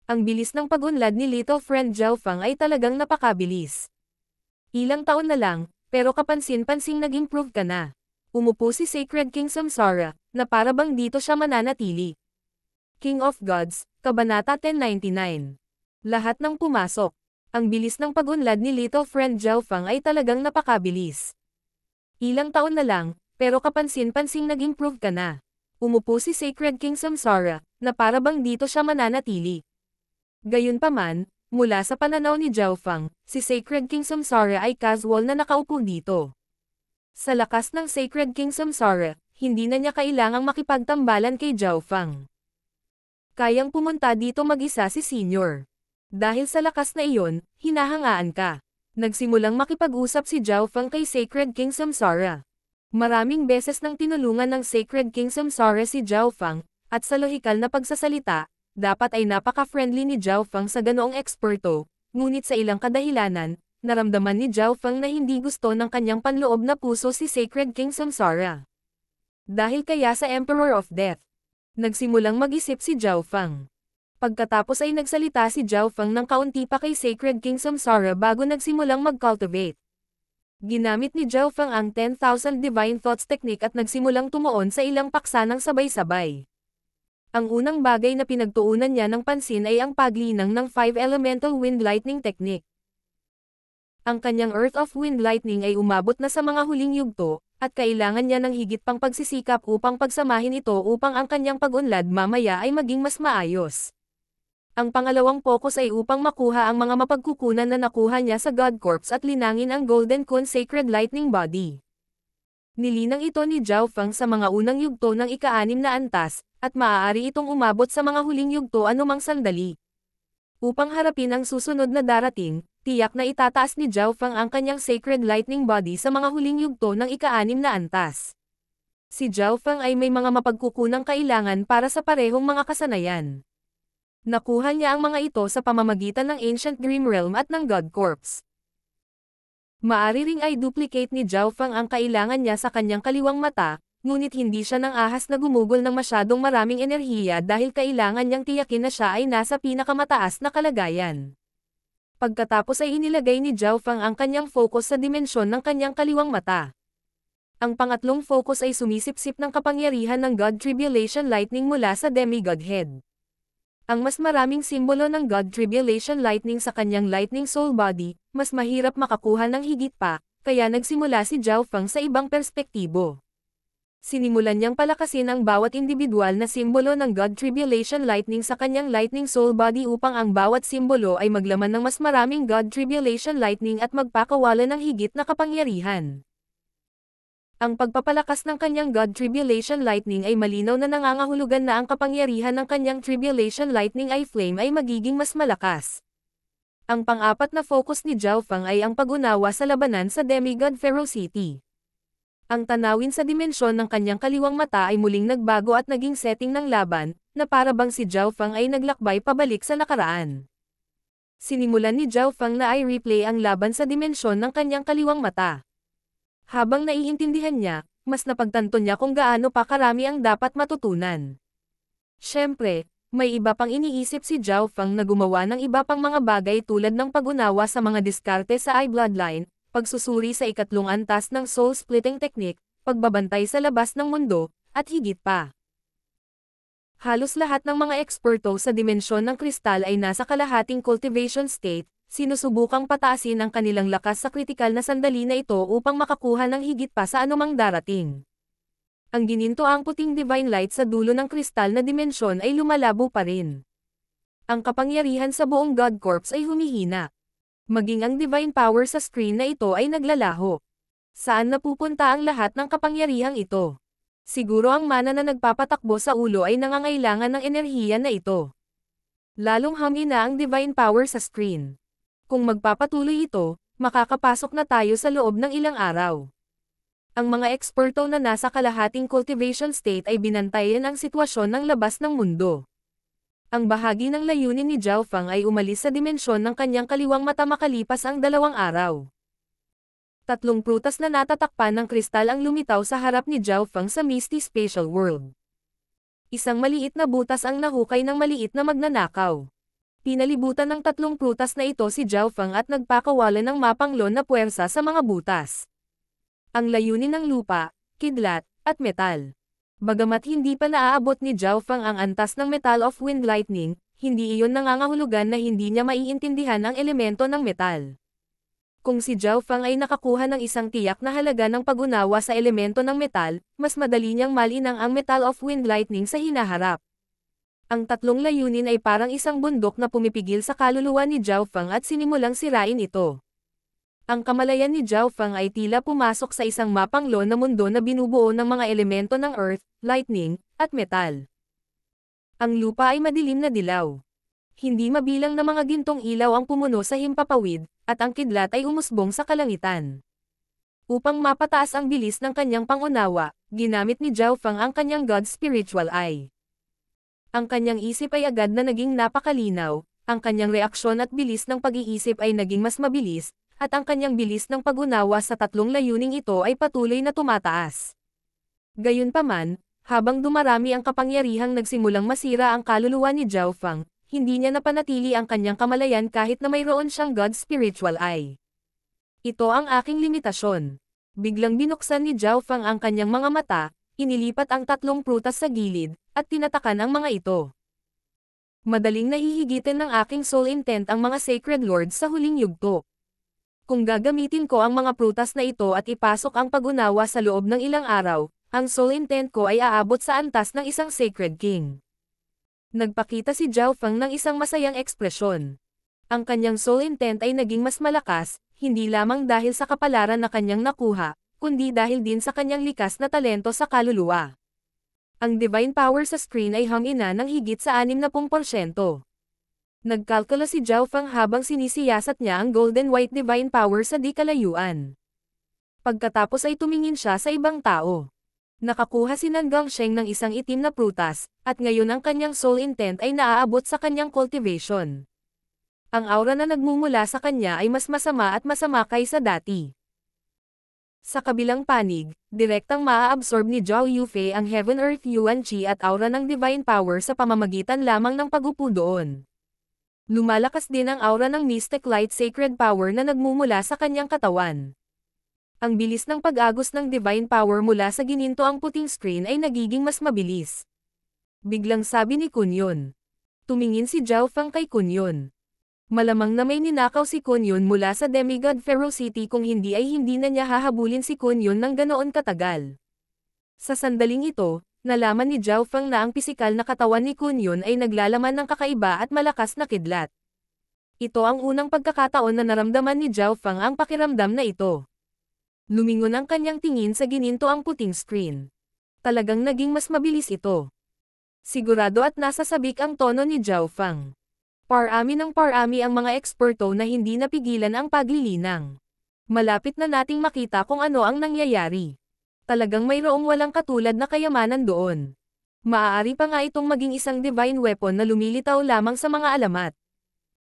S1: Ang bilis ng pag-unlad ni Little Friend Jiaofang ay talagang napakabilis. Ilang taon na lang, pero kapansin-pansing nag-improve ka na. Umupo si Sacred King Samsara, na para bang dito siya mananatili. King of Gods, Kabanata 1099. Lahat ng pumasok. Ang bilis ng pag-unlad ni Little Friend Jiaofang ay talagang napakabilis. Ilang taon na lang, pero kapansin-pansing nag-improve ka na. Umupo si Sacred King Samsara, na para bang dito siya mananatili. Gayunpaman, mula sa pananaw ni Jiaofang, si Sacred King Samsara ay casual na nakaupo dito. Sa lakas ng Sacred King Samsara, hindi na niya kailangang makipagtambalan kay Jiaofang. Kayang pumunta dito mag-isa si Senior. Dahil sa lakas na iyon, hinahangaan ka. Nagsimulang makipag-usap si Jiaofang kay Sacred King Samsara. Maraming beses nang tinulungan ng Sacred King Samsara si Jiaofang, at sa lohikal na pagsasalita, dapat ay napaka-friendly ni Jiaofang sa ganoong eksperto, ngunit sa ilang kadahilanan, naramdaman ni Jiaofang na hindi gusto ng kanyang panloob na puso si Sacred King Samsara. Dahil kaya sa Emperor of Death, nagsimulang mag-isip si Jiaofang. Pagkatapos ay nagsalita si Jiaofang ng kaunti pa kay Sacred King Samsara bago nagsimulang mag-cultivate. Ginamit ni Jiaofang ang 10,000 Divine Thoughts technique at nagsimulang tumuon sa ilang paksa ng sabay-sabay. Ang unang bagay na pinagtuunan niya ng pansin ay ang paglinang ng 5 Elemental Wind Lightning Technique. Ang kanyang Earth of Wind Lightning ay umabot na sa mga huling yugto, at kailangan niya ng higit pang pagsisikap upang pagsamahin ito upang ang kanyang pag-unlad mamaya ay maging mas maayos. Ang pangalawang focus ay upang makuha ang mga mapagkukunan na nakuha niya sa God Corpse at linangin ang Golden Kun Sacred Lightning Body. Nilinang ito ni Jiaofang sa mga unang yugto ng ika-6 na antas, at maaari itong umabot sa mga huling yugto anumang sandali. Upang harapin ang susunod na darating, tiyak na itataas ni Jiaofang ang kanyang Sacred Lightning Body sa mga huling yugto ng ika-6 na antas. Si Jiaofang ay may mga mapagkukunang kailangan para sa parehong mga kasanayan. Nakuha niya ang mga ito sa pamamagitan ng Ancient Dream Realm at ng God Corpse. Maari ring ay duplicate ni Jiaofang ang kailangan niya sa kanyang kaliwang mata, ngunit hindi siya nang ahas na gumugol ng masyadong maraming enerhiya dahil kailangan niyang tiyakin na siya ay nasa pinakamataas na kalagayan. Pagkatapos ay inilagay ni Jiaofang ang kanyang focus sa dimensyon ng kanyang kaliwang mata. Ang pangatlong focus ay sumisipsip ng kapangyarihan ng God Tribulation Lightning mula sa Demigod Head. Ang mas maraming simbolo ng God Tribulation Lightning sa kanyang Lightning Soul Body, mas mahirap makakuha ng higit pa, kaya nagsimula si Zhao Feng sa ibang perspektibo. Sinimulan niyang palakasin ang bawat individual na simbolo ng God Tribulation Lightning sa kanyang Lightning Soul Body upang ang bawat simbolo ay maglaman ng mas maraming God Tribulation Lightning at magpakawala ng higit na kapangyarihan. Ang pagpapalakas ng kanyang God Tribulation Lightning ay malinaw na nangangahulugan na ang kapangyarihan ng kanyang Tribulation Lightning ay flame ay magiging mas malakas. Ang pang-apat na focus ni Zhao Feng ay ang pag-unawa sa labanan sa Demigod Ferocity. Ang tanawin sa dimensyon ng kanyang kaliwang mata ay muling nagbago at naging setting ng laban, na para bang si Zhao Feng ay naglakbay pabalik sa nakaraan. Sinimulan ni Zhao Feng na ay replay ang laban sa dimensyon ng kanyang kaliwang mata. Habang naiintindihan niya, mas napagtanto niya kung gaano pa karami ang dapat matutunan. Siyempre, may iba pang iniisip si Zhao Feng na gumawa ng iba pang mga bagay tulad ng pag-unawa sa mga diskarte sa I Bloodline, pagsusuri sa ikatlong antas ng soul-splitting technique, pagbabantay sa labas ng mundo, at higit pa. Halos lahat ng mga eksperto sa dimensyon ng kristal ay nasa kalahating cultivation state, sinusubukang pataasin ang kanilang lakas sa kritikal na sandali na ito upang makakuha ng higit pa sa anumang darating. Ang ginintoang puting divine light sa dulo ng kristal na dimensyon ay lumalabo pa rin. Ang kapangyarihan sa buong God Corps ay humihina. Maging ang divine power sa screen na ito ay naglalaho. Saan napupunta ang lahat ng kapangyarihang ito? Siguro ang mana na nagpapatakbo sa ulo ay nangangailangan ng enerhiya na ito. Lalong humina ang divine power sa screen. Kung magpapatuloy ito, makakapasok na tayo sa loob ng ilang araw. Ang mga eksperto na nasa kalahating cultivation state ay binantayan ang sitwasyon ng labas ng mundo. Ang bahagi ng layunin ni Zhao Feng ay umalis sa dimensyon ng kanyang kaliwang mata makalipas ang 2 araw. 3 prutas na natatakpan ng kristal ang lumitaw sa harap ni Zhao Feng sa Misty Spatial World. Isang maliit na butas ang nahukay ng maliit na magnanakaw. Pinalibutan ng 3 prutas na ito si Zhao Feng at nagpakawala ng mapanglon na puwersa sa mga butas. Ang layunin ng lupa, kidlat, at metal. Bagamat hindi pa naaabot ni Zhao Feng ang antas ng Metal of Wind Lightning, hindi iyon nangangahulugan na hindi niya maiintindihan ang elemento ng metal. Kung si Zhao Feng ay nakakuha ng isang tiyak na halaga ng pag-unawa sa elemento ng metal, mas madali niyang malinang ang Metal of Wind Lightning sa hinaharap. Ang 3 layunin ay parang isang bundok na pumipigil sa kaluluwa ni Zhao Feng at sinimulang sirain ito. Ang kamalayan ni Zhao Feng ay tila pumasok sa isang mapanglo na mundo na binubuo ng mga elemento ng earth, lightning, at metal. Ang lupa ay madilim na dilaw. Hindi mabilang na mga gintong ilaw ang pumuno sa himpapawid, at ang kidlat ay umusbong sa kalangitan. Upang mapataas ang bilis ng kanyang pangunawa, ginamit ni Zhao Feng ang kanyang God Spiritual Eye. Ang kanyang isip ay agad na naging napakalinaw, ang kanyang reaksyon at bilis ng pag-iisip ay naging mas mabilis, at ang kanyang bilis ng pag-unawa sa 3 layuning ito ay patuloy na tumataas. Gayunpaman, habang dumarami ang kapangyarihang nagsimulang masira ang kaluluwa ni Zhao Feng, hindi niya napanatili ang kanyang kamalayan kahit na mayroon siyang God Spiritual Eye. Ito ang aking limitasyon. Biglang binuksan ni Zhao Feng ang kanyang mga mata, inilipat ang 3 prutas sa gilid, at tinatakan ang mga ito. Madaling nahihigitin ng aking soul intent ang mga sacred lords sa huling yugto. Kung gagamitin ko ang mga prutas na ito at ipasok ang pag-unawa sa loob ng ilang araw, ang soul intent ko ay aabot sa antas ng isang sacred king. Nagpakita si Zhao Feng ng isang masayang ekspresyon. Ang kanyang soul intent ay naging mas malakas, hindi lamang dahil sa kapalaran na kanyang nakuha, kundi dahil din sa kanyang likas na talento sa kaluluwa. Ang divine power sa screen ay humina ng higit sa 60%. Nagkalkula si Zhao Feng habang sinisiyasat niya ang golden white divine power sa di kalayuan. Pagkatapos ay tumingin siya sa ibang tao. Nakakuha si Nanggang Sheng ng isang itim na prutas, at ngayon ang kanyang soul intent ay naaabot sa kanyang cultivation. Ang aura na nagmumula sa kanya ay mas masama at masama kaysa dati. Sa kabilang panig, direktang maa-absorb ni Zhao Yufei ang Heaven Earth Yuan Qi at aura ng divine power sa pamamagitan lamang ng pagupo doon. Lumalakas din ang aura ng Mystic Light Sacred Power na nagmumula sa kanyang katawan. Ang bilis ng pag-agos ng divine power mula sa ginintoang puting screen ay nagiging mas mabilis. Biglang sabi ni Kunyon. Tumingin si Zhao Fang kay Kunyon. Malamang na may ninakaw si Kunyon mula sa Demigod Ferocity kung hindi ay hindi na niya hahabulin si Kunyon ng ganoon katagal. Sa sandaling ito, nalaman ni Zhao Fang na ang pisikal na katawan ni Kunyon ay naglalaman ng kakaiba at malakas na kidlat. Ito ang unang pagkakataon na naramdaman ni Zhao Fang ang pakiramdam na ito. Lumingon ang kanyang tingin sa gininto ang puting screen. Talagang naging mas mabilis ito. Sigurado at nasasabik ang tono ni Zhao Fang. Parami ng parami ang mga eksperto na hindi napigilan ang paglilinang. Malapit na nating makita kung ano ang nangyayari. Talagang mayroong walang katulad na kayamanan doon. Maaari pa nga itong maging isang divine weapon na lumilitaw lamang sa mga alamat.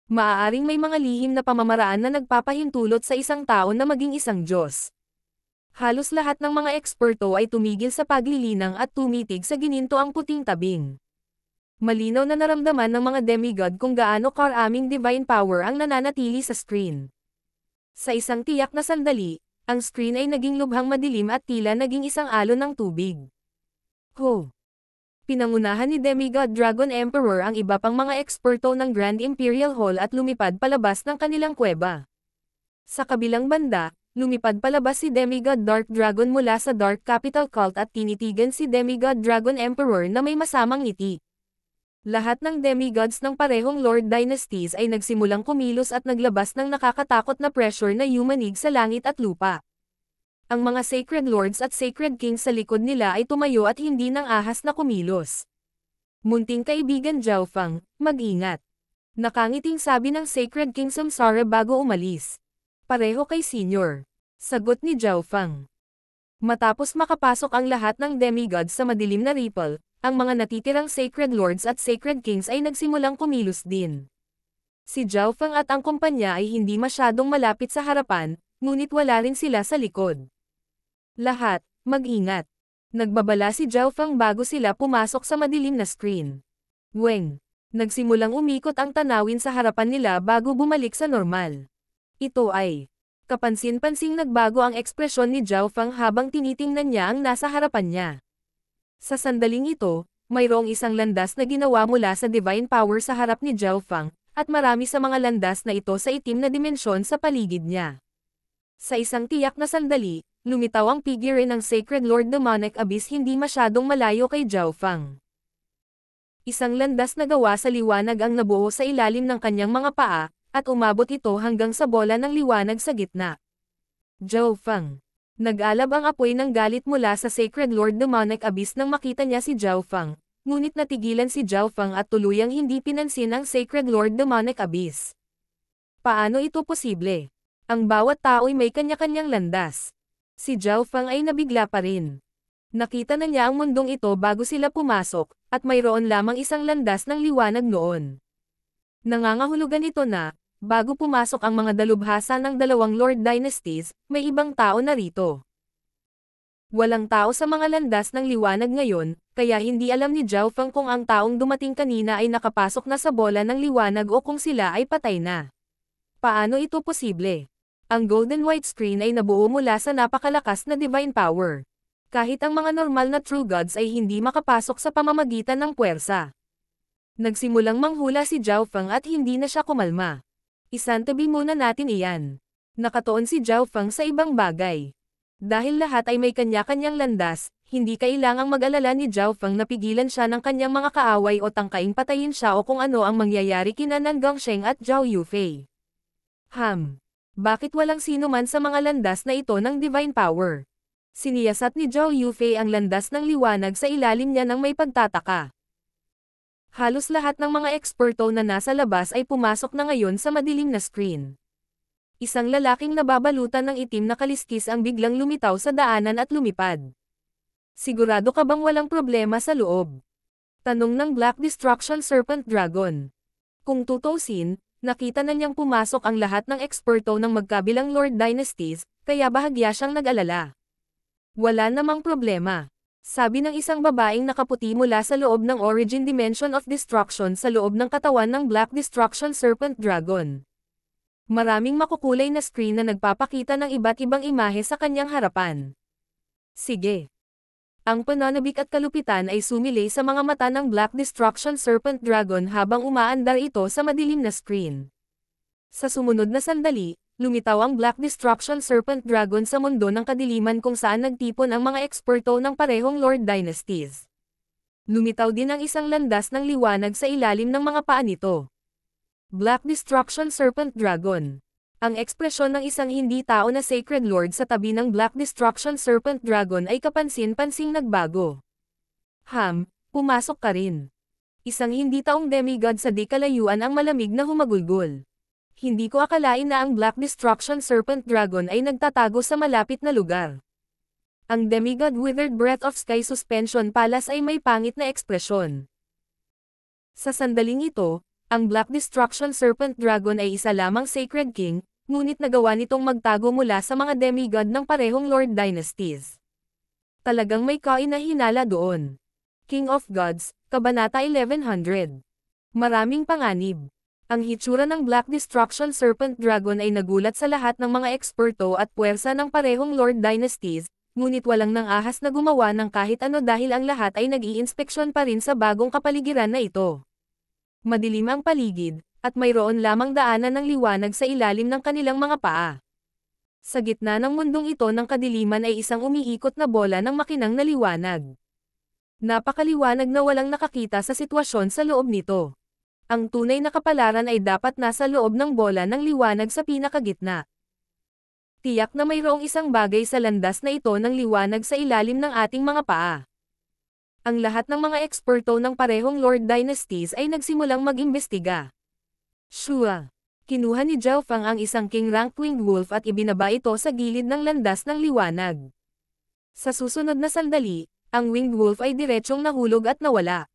S1: Maaaring may mga lihim na pamamaraan na nagpapahintulot sa isang tao na maging isang Diyos. Halos lahat ng mga eksperto ay tumigil sa paglilinang at tumitig sa gininto ang puting tabing. Malinaw na naramdaman ng mga demigod kung gaano karaming divine power ang nananatili sa screen. Sa isang tiyak na sandali, ang screen ay naging lubhang madilim at tila naging isang alon ng tubig. Ho! Pinangunahan ni Demigod Dragon Emperor ang iba pang mga eksperto ng Grand Imperial Hall at lumipad palabas ng kanilang kuweba. Sa kabilang banda, lumipad palabas si Demigod Dark Dragon mula sa Dark Capital Cult at tinitigan si Demigod Dragon Emperor na may masamang ngiti. Lahat ng demigods ng parehong Lord Dynasties ay nagsimulang kumilos at naglabas ng nakakatakot na pressure na yumanig sa langit at lupa. Ang mga Sacred Lords at Sacred Kings sa likod nila ay tumayo at hindi nang ahas na kumilos. Munting kaibigan Zhao Fang, mag-ingat. Nakangiting sabi ng Sacred King Samsara bago umalis. Pareho kay Senior. Sagot ni Zhao Fang. Matapos makapasok ang lahat ng demigods sa madilim na ripple, ang mga natitirang Sacred Lords at Sacred Kings ay nagsimulang kumilos din. Si Zhao Fang at ang kumpanya ay hindi masyadong malapit sa harapan, ngunit wala rin sila sa likod. Lahat, mag-ingat. Nagbabala si Zhao Fang bago sila pumasok sa madilim na screen. Weng. Nagsimulang umikot ang tanawin sa harapan nila bago bumalik sa normal. Ito ay kapansin-pansing nagbago ang ekspresyon ni Zhao Fang habang tinitingnan niya ang nasa harapan niya. Sa sandaling ito, mayroong isang landas na ginawa mula sa divine power sa harap ni Zhao Fang, at marami sa mga landas na ito sa itim na dimensyon sa paligid niya. Sa isang tiyak na sandali, lumitaw ang figure ng Sacred Lord Demonic Abyss hindi masyadong malayo kay Zhao Fang. Isang landas na gawa sa liwanag ang nabuo sa ilalim ng kanyang mga paa, at umabot ito hanggang sa bola ng liwanag sa gitna. Zhao Fang. Nag-alab ang apoy ng galit mula sa Sacred Lord Demonic Abyss nang makita niya si Zhao Fang, ngunit natigilan si Zhao Fang at tuluyang hindi pinansin ang Sacred Lord Demonic Abyss. Paano ito posible? Ang bawat tao'y may kanya-kanyang landas. Si Zhao Fang ay nabigla pa rin. Nakita na niya ang mundong ito bago sila pumasok, at mayroon lamang isang landas ng liwanag noon. Nangangahulugan ito na, bago pumasok ang mga dalubhasa ng dalawang Lord Dynasties, may ibang tao na rito. Walang tao sa mga landas ng liwanag ngayon, kaya hindi alam ni Zhao Fang kung ang taong dumating kanina ay nakapasok na sa bola ng liwanag o kung sila ay patay na. Paano ito posible? Ang golden white screen ay nabuo mula sa napakalakas na divine power. Kahit ang mga normal na true gods ay hindi makapasok sa pamamagitan ng puwersa. Nagsimulang manghula si Zhao Fang at hindi na siya kumalma. Isantabi muna natin iyan. Nakatuon si Zhao Fang sa ibang bagay. Dahil lahat ay may kanya-kanyang landas, hindi kailangang mag-alala ni Zhao Fang na pigilan siya ng kanyang mga kaaway o tangkaing patayin siya o kung ano ang mangyayari kina Nan Gongsheng at Zhao Yufei. Bakit walang sino man sa mga landas na ito ng divine power? Siniyasat ni Zhao Yufei ang landas ng liwanag sa ilalim niya nang may pagtataka. Halos lahat ng mga eksperto na nasa labas ay pumasok na ngayon sa madilim na screen. Isang lalaking nababalutan ng itim na kaliskis ang biglang lumitaw sa daanan at lumipad. Sigurado ka bang walang problema sa loob? Tanong ng Black Destruction Serpent Dragon. Kung tutusin, nakita na niyang pumasok ang lahat ng eksperto ng magkabilang Lord Dynasties, kaya bahagya siyang nag-alala. Wala namang problema. Sabi ng isang babaeng nakaputi mula sa loob ng Origin Dimension of Destruction sa loob ng katawan ng Black Destruction Serpent Dragon. Maraming makukulay na screen na nagpapakita ng iba't ibang imahe sa kanyang harapan. Sige. Ang pananabik at kalupitan ay sumilay sa mga mata ng Black Destruction Serpent Dragon habang umaandar ito sa madilim na screen. Sa sumunod na sandali, lumitaw ang Black Destruction Serpent Dragon sa mundo ng kadiliman kung saan nagtipon ang mga eksperto ng parehong Lord Dynasties. Lumitaw din ang isang landas ng liwanag sa ilalim ng mga paa nito. Black Destruction Serpent Dragon. Ang ekspresyon ng isang hindi tao na Sacred Lord sa tabi ng Black Destruction Serpent Dragon ay kapansin-pansing nagbago. Pumasok ka rin. Isang hindi taong demigod sa di-kalayuan ang malamig na humagulgol. Hindi ko akalain na ang Black Destruction Serpent Dragon ay nagtatago sa malapit na lugar. Ang demigod Withered Breath of Sky Suspension Palace ay may pangit na ekspresyon. Sa sandaling ito, ang Black Destruction Serpent Dragon ay isa lamang Sacred King, ngunit nagawa nitong magtago mula sa mga demigod ng parehong Lord Dynasties. Talagang may kainahinala doon. King of Gods, Kabanata 1100. Maraming panganib. Ang hitsura ng Black Destruction Serpent Dragon ay nagulat sa lahat ng mga eksperto at puwersa ng parehong Lord Dynasties, ngunit walang nang ahas na gumawa ng kahit ano dahil ang lahat ay nag-iinspeksyon pa rin sa bagong kapaligiran na ito. Madilim ang paligid, at mayroon lamang daanan ng liwanag sa ilalim ng kanilang mga paa. Sa gitna ng mundong ito ng kadiliman ay isang umiikot na bola ng makinang na liwanag. Napakaliwanag na walang nakakita sa sitwasyon sa loob nito. Ang tunay na kapalaran ay dapat nasa loob ng bola ng liwanag sa pinakagitna. Tiyak na mayroong isang bagay sa landas na ito ng liwanag sa ilalim ng ating mga paa. Ang lahat ng mga eksperto ng parehong Lord Dynasties ay nagsimulang mag-imbestiga. Shua. Kinuha ni Zhao Fang ang isang King Rank Winged Wolf at ibinaba ito sa gilid ng landas ng liwanag. Sa susunod na sandali, ang Winged Wolf ay diretsyong nahulog at nawala.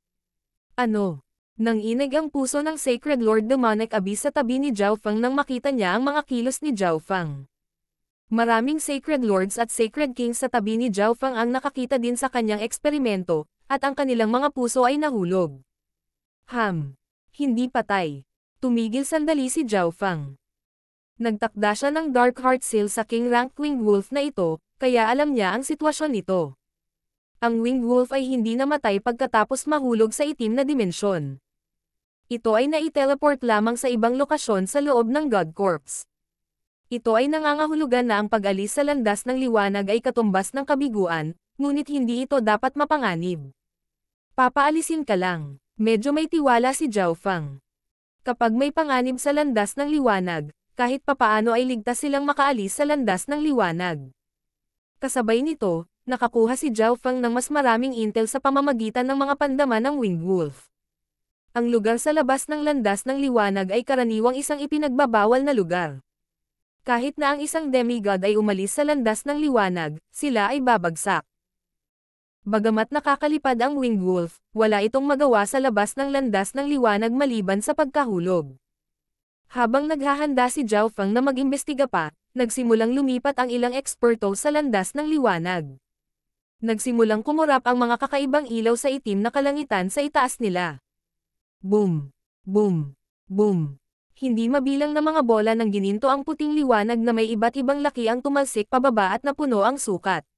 S1: Ano? Nanginig ang puso ng Sacred Lord Demonic Abyss sa tabi ni Zhao Fang nang makita niya ang mga kilos ni Zhao Fang. Maraming Sacred Lords at Sacred Kings sa tabi ni Zhao Fang ang nakakita din sa kanyang eksperimento, at ang kanilang mga puso ay nahulog. Hindi patay. Tumigil sandali si Zhao Fang. Nagtakda siya ng Dark Heart Seal sa King Rank Winged Wolf na ito, kaya alam niya ang sitwasyon nito. Ang Winged Wolf ay hindi namatay pagkatapos mahulog sa itim na dimensyon. Ito ay nai-teleport lamang sa ibang lokasyon sa loob ng God Corps. Ito ay nangangahulugan na ang pag-alis sa landas ng liwanag ay katumbas ng kabiguan, ngunit hindi ito dapat mapanganib. Papaalisin ka lang. Medyo may tiwala si Zhao Fang. Kapag may panganib sa landas ng liwanag, kahit papaano ay ligtas silang makaalis sa landas ng liwanag. Kasabay nito, nakakuha si Zhao Fang ng mas maraming intel sa pamamagitan ng mga pandaman ng Winged Wolf. Ang lugar sa labas ng landas ng liwanag ay karaniwang isang ipinagbabawal na lugar. Kahit na ang isang demigod ay umalis sa landas ng liwanag, sila ay babagsak. Bagamat nakakalipad ang Winged Wolf, wala itong magawa sa labas ng landas ng liwanag maliban sa pagkahulog. Habang naghahanda si Zhao Fang na mag-imbestiga pa, nagsimulang lumipat ang ilang eksperto sa landas ng liwanag. Nagsimulang kumurap ang mga kakaibang ilaw sa itim na kalangitan sa itaas nila. Boom! Boom! Boom! Hindi mabilang na mga bola ng gininto ang puting liwanag na may iba't ibang laki ang tumalsik pababa at napuno ang sukat.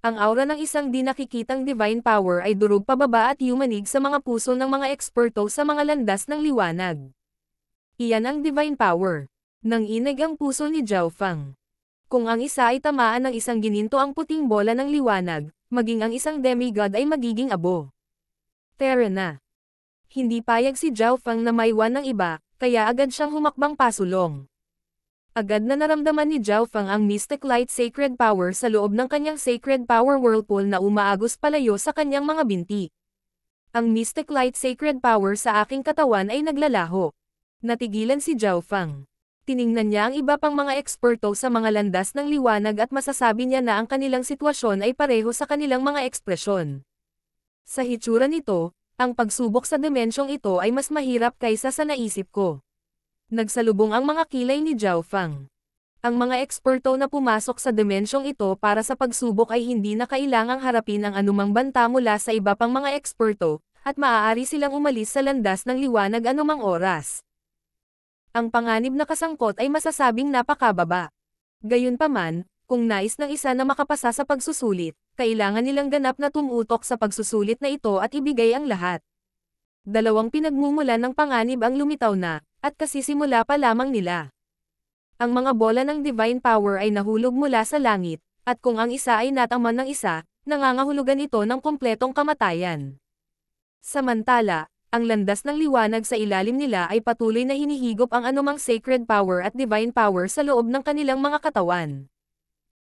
S1: Ang aura ng isang di nakikitang divine power ay durog pababa at yumanig sa mga puso ng mga eksperto sa mga landas ng liwanag. Iyan ang divine power. Nanginig ang puso ni Zhao Fang. Kung ang isa ay tamaan ng isang gininto ang puting bola ng liwanag, maging ang isang demigod ay magiging abo. Tara na. Hindi payag si Zhao Fang na maiwan ng iba, kaya agad siyang humakbang pasulong. Agad na naramdaman ni Zhao Fang ang Mystic Light Sacred Power sa loob ng kanyang Sacred Power Whirlpool na umaagos palayo sa kanyang mga binti. Ang Mystic Light Sacred Power sa aking katawan ay naglalaho. Natigilan si Zhao Fang. Tiningnan niya ang iba pang mga eksperto sa mga landas ng liwanag at masasabi niya na ang kanilang sitwasyon ay pareho sa kanilang mga ekspresyon. Sa hitsura nito, ang pagsubok sa dimensyong ito ay mas mahirap kaysa sa naisip ko. Nagsalubong ang mga kilay ni Zhao Fang. Ang mga eksperto na pumasok sa dimensyong ito para sa pagsubok ay hindi na kailangang harapin ang anumang banta mula sa iba pang mga eksperto, at maaari silang umalis sa landas ng liwanag anumang oras. Ang panganib na kasangkot ay masasabing napakababa. Gayunpaman, kung nais ng isa na makapasa sa pagsusulit, kailangan nilang ganap na tumutok sa pagsusulit na ito at ibigay ang lahat. Dalawang pinagmumulan ng panganib ang lumitaw na, at kasisimula pa lamang nila. Ang mga bola ng divine power ay nahulog mula sa langit, at kung ang isa ay nataman ng isa, nangangahulugan ito ng kumpletong kamatayan. Samantala, ang landas ng liwanag sa ilalim nila ay patuloy na hinihigop ang anumang sacred power at divine power sa loob ng kanilang mga katawan.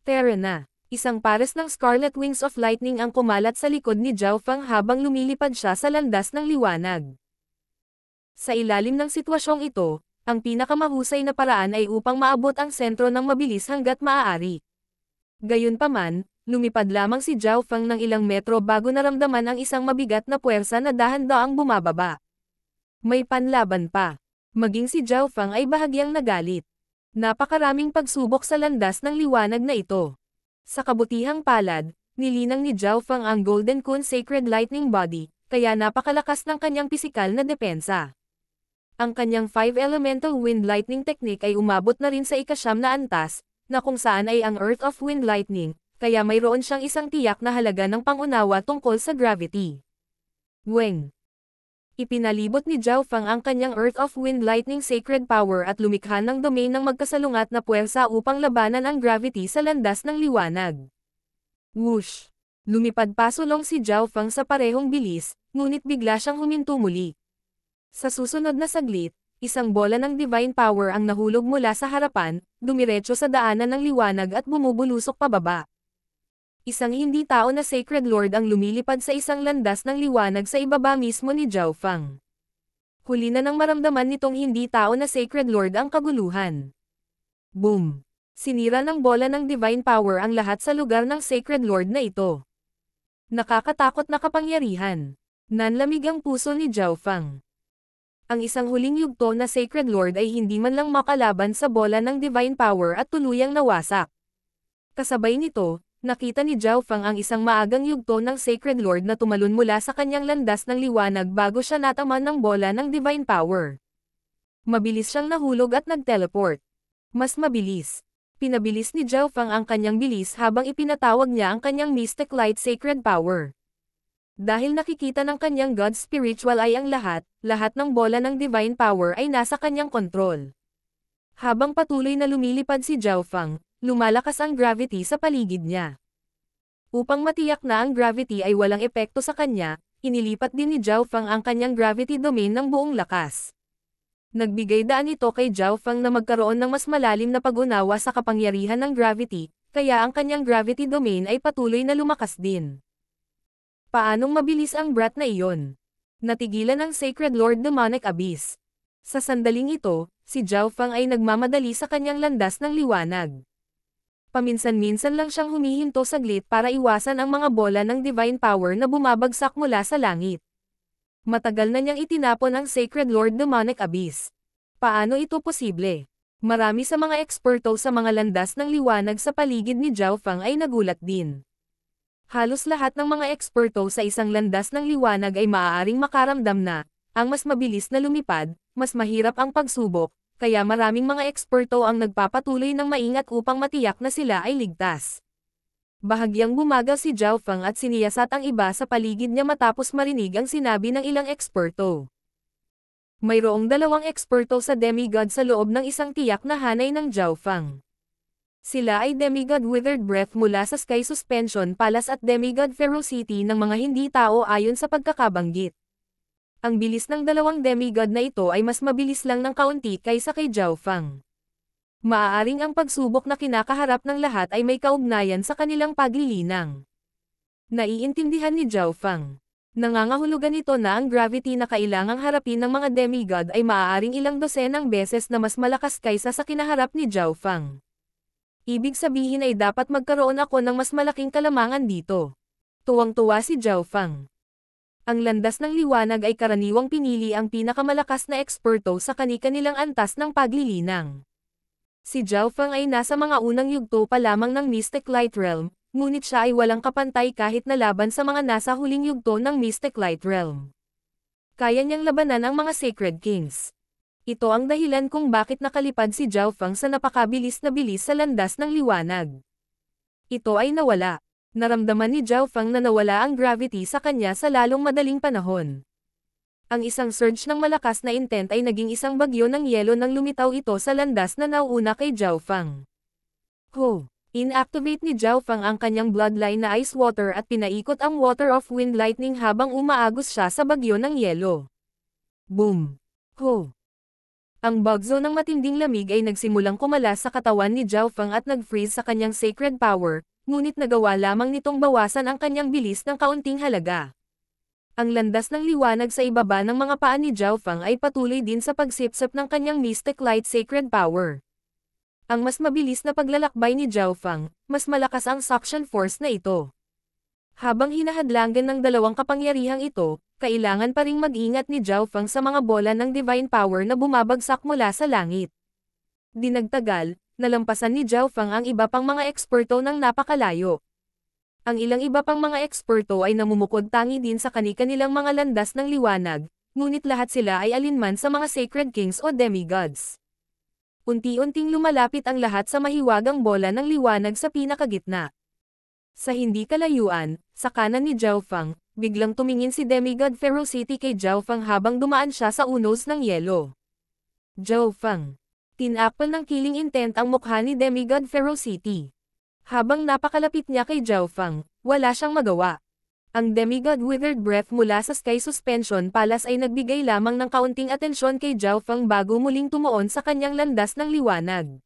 S1: Terra na. Isang pares ng Scarlet Wings of Lightning ang kumalat sa likod ni Zhao Fang habang lumilipad siya sa landas ng liwanag. Sa ilalim ng sitwasyong ito, ang pinakamahusay na paraan ay upang maabot ang sentro ng mabilis hanggat maaari. Gayunpaman, lumipad lamang si Zhao Fang ng ilang metro bago naramdaman ang isang mabigat na puwersa na dahan-daang bumababa. May panlaban pa. Maging si Zhao Fang ay bahagyang nagalit. Napakaraming pagsubok sa landas ng liwanag na ito. Sa kabutihang palad, nilinang ni Zhao Fang ang Golden Kun Sacred Lightning Body, kaya napakalakas ng kanyang pisikal na depensa. Ang kanyang 5 Elemental Wind Lightning Technique ay umabot na rin sa ika-9 na antas, na kung saan ay ang Earth of Wind Lightning, kaya mayroon siyang isang tiyak na halaga ng pangunawa tungkol sa gravity. Weng. Ipinalibot ni Zhao Fang ang kanyang Earth of Wind Lightning Sacred Power at lumikha ng domain ng magkasalungat na puwersa upang labanan ang gravity sa landas ng liwanag. Whoosh! Lumipad pasulong si Zhao Fang sa parehong bilis, ngunit bigla siyang huminto muli. Sa susunod na saglit, isang bola ng divine power ang nahulog mula sa harapan, dumiretso sa daanan ng liwanag at bumubulusok pababa. Isang hindi tao na Sacred Lord ang lumilipad sa isang landas ng liwanag sa ibaba mismo ni Zhao Fang. Huli na nang maramdaman nitong hindi tao na Sacred Lord ang kaguluhan. Boom! Sinira ng bola ng divine power ang lahat sa lugar ng Sacred Lord na ito. Nakakatakot na kapangyarihan. Nanlamig ang puso ni Zhao Fang. Ang isang huling yugto na Sacred Lord ay hindi man lang makalaban sa bola ng divine power at tuluyang nawasak. Kasabay nito, nakita ni Zhao Fang ang isang maagang yugto ng Sacred Lord na tumalon mula sa kanyang landas ng liwanag bago siya nataman ng bola ng divine power. Mabilis siyang nahulog at nag-teleport. Mas mabilis. Pinabilis ni Zhao Fang ang kanyang bilis habang ipinatawag niya ang kanyang Mystic Light Sacred Power. Dahil nakikita ng kanyang God Spiritual ay ang lahat ng bola ng divine power ay nasa kanyang kontrol. Habang patuloy na lumilipad si Zhao Fang, lumalakas ang gravity sa paligid niya. Upang matiyak na ang gravity ay walang epekto sa kanya, inilipat din ni Zhao Fang ang kanyang gravity domain ng buong lakas. Nagbigay daan ito kay Zhao Fang na magkaroon ng mas malalim na pag-unawa sa kapangyarihan ng gravity, kaya ang kanyang gravity domain ay patuloy na lumakas din. Paanong mabilis ang brat na iyon? Natigilan ng Sacred Lord Demonic Abyss. Sa sandaling ito, si Zhao Fang ay nagmamadali sa kanyang landas ng liwanag. Paminsan-minsan lang siyang humihinto saglit para iwasan ang mga bola ng divine power na bumabagsak mula sa langit. Matagal na niyang itinapon ang Sacred Lord Demonic Abyss. Paano ito posible? Marami sa mga eksperto sa mga landas ng liwanag sa paligid ni Zhao Fang ay nagulat din. Halos lahat ng mga eksperto sa isang landas ng liwanag ay maaaring makaramdam na, ang mas mabilis na lumipad, mas mahirap ang pagsubok, kaya maraming mga eksperto ang nagpapatuloy ng maingat upang matiyak na sila ay ligtas. Bahagyang bumagal si Zhao Fang at siniyasat ang iba sa paligid niya matapos marinig ang sinabi ng ilang eksperto. Mayroong 2 eksperto sa demigod sa loob ng isang tiyak na hanay ng Zhao Fang. Sila ay Demigod Withered Breath mula sa Sky Suspension Palace at Demigod Ferocity ng mga hindi tao ayon sa pagkakabanggit. Ang bilis ng 2 demigod na ito ay mas mabilis lang ng kaunti kaysa kay Zhao Fang. Maaaring ang pagsubok na kinakaharap ng lahat ay may kaugnayan sa kanilang paglilinang. Naiintindihan ni Zhao Fang. Nangangahulugan ito na ang gravity na kailangang harapin ng mga demigod ay maaaring ilang dosenang beses na mas malakas kaysa sa kinaharap ni Zhao Fang. Ibig sabihin ay dapat magkaroon ako ng mas malaking kalamangan dito. Tuwang-tuwa si Zhao Fang. Ang landas ng liwanag ay karaniwang pinili ang pinakamalakas na eksperto sa kani-kanilang antas ng paglilinang. Si Zhao Fang ay nasa mga unang yugto pa lamang ng Mystic Light Realm, ngunit siya ay walang kapantay kahit na laban sa mga nasa huling yugto ng Mystic Light Realm. Kaya niyang labanan ang mga Sacred Kings. Ito ang dahilan kung bakit nakalipad si Zhao Feng sa napakabilis na bilis sa landas ng liwanag. Ito ay nawala. Naramdaman ni Zhao Feng na nawala ang gravity sa kanya sa lalong madaling panahon. Ang isang surge ng malakas na intent ay naging isang bagyo ng yelo nang lumitaw ito sa landas na nauuna kay Zhao Feng. Inactivate ni Zhao Feng ang kanyang bloodline na ice water at pinaikot ang water of wind lightning habang umaagos siya sa bagyo ng yelo. Boom! Ang bagzo ng matinding lamig ay nagsimulang kumalas sa katawan ni Zhao Feng at nag-freeze sa kanyang sacred power, ngunit nagawa lamang nitong bawasan ang kanyang bilis ng kaunting halaga. Ang landas ng liwanag sa ibaba ng mga paa ni Zhao Feng ay patuloy din sa pagsipsip ng kanyang mystic light sacred power. Ang mas mabilis na paglalakbay ni Zhao Feng, mas malakas ang suction force na ito. Habang hinahadlangan ng dalawang kapangyarihang ito, kailangan pa ring mag-ingat ni Zhao Feng sa mga bola ng divine power na bumabagsak mula sa langit. Di nagtagal, nalampasan ni Zhao Feng ang iba pang mga eksperto ng napakalayo. Ang ilang iba pang mga eksperto ay namumukod tangi din sa kani-kanilang mga landas ng liwanag, ngunit lahat sila ay alinman sa mga sacred kings o demigods. Unti-unting lumalapit ang lahat sa mahiwagang bola ng liwanag sa pinakagitna. Sa hindi kalayuan, sa kanan ni Zhao Feng, biglang tumingin si Demigod Ferocity kay Zhao Feng habang dumaan siya sa unos ng yelo. Zhao Feng. Tinapal ng killing intent ang mukha ni Demigod Ferocity. Habang napakalapit niya kay Zhao Feng, wala siyang magawa. Ang Demigod Withered Breath mula sa Sky Suspension Palace ay nagbigay lamang ng kaunting atensyon kay Zhao Feng bago muling tumuon sa kanyang landas ng liwanag.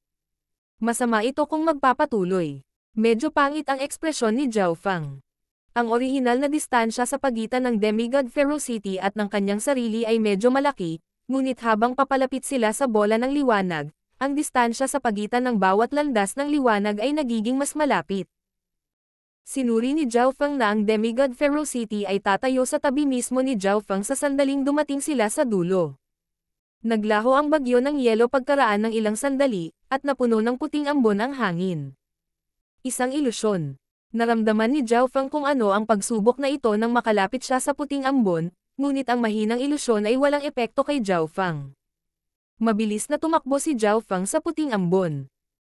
S1: Masama ito kung magpapatuloy. Medyo pangit ang ekspresyon ni Zhao Feng. Ang orihinal na distansya sa pagitan ng Demigod Ferocity at ng kanyang sarili ay medyo malaki, ngunit habang papalapit sila sa bola ng liwanag, ang distansya sa pagitan ng bawat landas ng liwanag ay nagiging mas malapit. Sinuri ni Zhao Feng na ang Demigod Ferocity ay tatayo sa tabi mismo ni Zhao Feng sa sandaling dumating sila sa dulo. Naglaho ang bagyo ng yelo pagkaraan ng ilang sandali, at napuno ng puting ambon ang hangin. Isang ilusyon. Naramdaman ni Zhao Feng kung ano ang pagsubok na ito nang makalapit siya sa puting ambon, ngunit ang mahinang ilusyon ay walang epekto kay Zhao Feng. Mabilis na tumakbo si Zhao Feng sa puting ambon.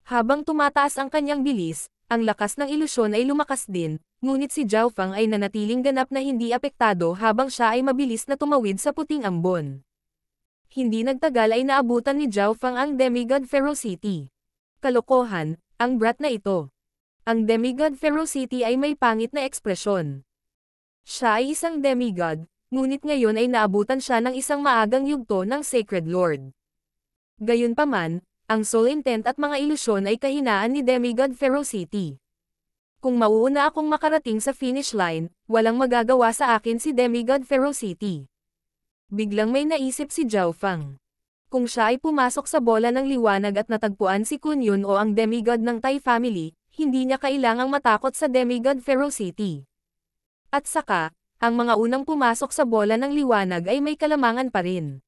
S1: Habang tumataas ang kanyang bilis, ang lakas ng ilusyon ay lumakas din, ngunit si Zhao Feng ay nanatiling ganap na hindi apektado habang siya ay mabilis na tumawid sa puting ambon. Hindi nagtagal ay naabutan ni Zhao Feng ang Demigod Ferocity. Kalokohan, ang brat na ito. Ang Demigod Ferocity ay may pangit na ekspresyon. Siya ay isang demigod, ngunit ngayon ay naabutan siya ng isang maagang yugto ng Sacred Lord. Gayunpaman, ang soul intent at mga ilusyon ay kahinaan ni Demigod Ferocity. Kung mauuna akong makarating sa finish line, walang magagawa sa akin si Demigod Ferocity. Biglang may naisip si Zhao Feng. Kung siya ay pumasok sa bola ng liwanag at natagpuan si Kun Yun o ang demigod ng Tai family, hindi niya kailangang matakot sa Demigod Ferocity. At saka, ang mga unang pumasok sa bola ng liwanag ay may kalamangan pa rin.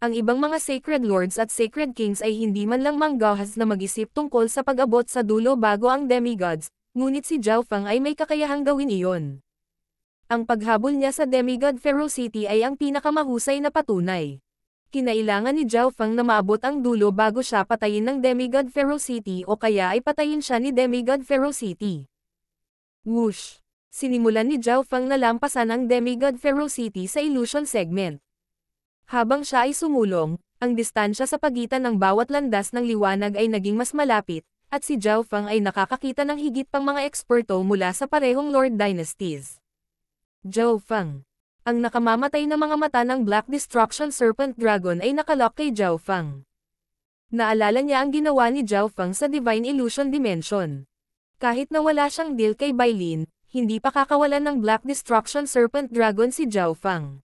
S1: Ang ibang mga Sacred Lords at Sacred Kings ay hindi man lang manggahas na mag-isip tungkol sa pag-abot sa dulo bago ang demigods, ngunit si Zhao Feng ay may kakayahang gawin iyon. Ang paghabol niya sa Demigod Ferocity ay ang pinakamahusay na patunay. Kinailangan ni Zhao Feng na maabot ang dulo bago siya patayin ng Demigod Ferocity o kaya ay patayin siya ni Demigod Ferocity. Whoosh! Sinimulan ni Zhao Feng na lampasan ang Demigod Ferocity sa illusion segment. Habang siya ay sumulong, ang distansya sa pagitan ng bawat landas ng liwanag ay naging mas malapit, at si Zhao Feng ay nakakakita ng higit pang mga eksperto mula sa parehong Lord Dynasties. Zhao Feng. Ang nakamamatay na mga mata ng Black Destruction Serpent Dragon ay nakalock kay Zhao Feng. Naalala niya ang ginawa ni Zhao Feng sa Divine Illusion Dimension. Kahit na wala siyang deal kay Bai Lin, hindi pa kakawalan ng Black Destruction Serpent Dragon si Zhao Feng.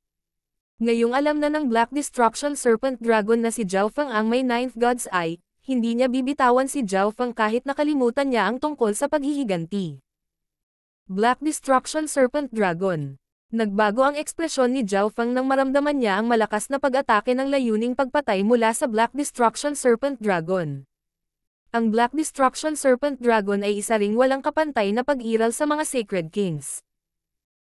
S1: Ngayong alam na ng Black Destruction Serpent Dragon na si Zhao Feng ang may Ninth God's Eye, hindi niya bibitawan si Zhao Feng kahit nakalimutan niya ang tungkol sa paghihiganti. Black Destruction Serpent Dragon. Nagbago ang ekspresyon ni Zhao Feng nang maramdaman niya ang malakas na pag-atake ng layuning pagpatay mula sa Black Destruction Serpent Dragon. Ang Black Destruction Serpent Dragon ay isa ring walang kapantay na pag-iral sa mga Sacred Kings.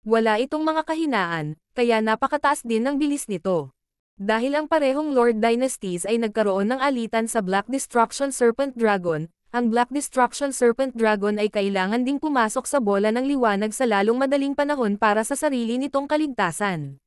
S1: Wala itong mga kahinaan, kaya napakataas din ng bilis nito. Dahil ang parehong Lord Dynasties ay nagkaroon ng alitan sa Black Destruction Serpent Dragon, ang Black Destruction Serpent Dragon ay kailangan ding pumasok sa bola ng liwanag sa lalong madaling panahon para sa sarili nitong kaligtasan.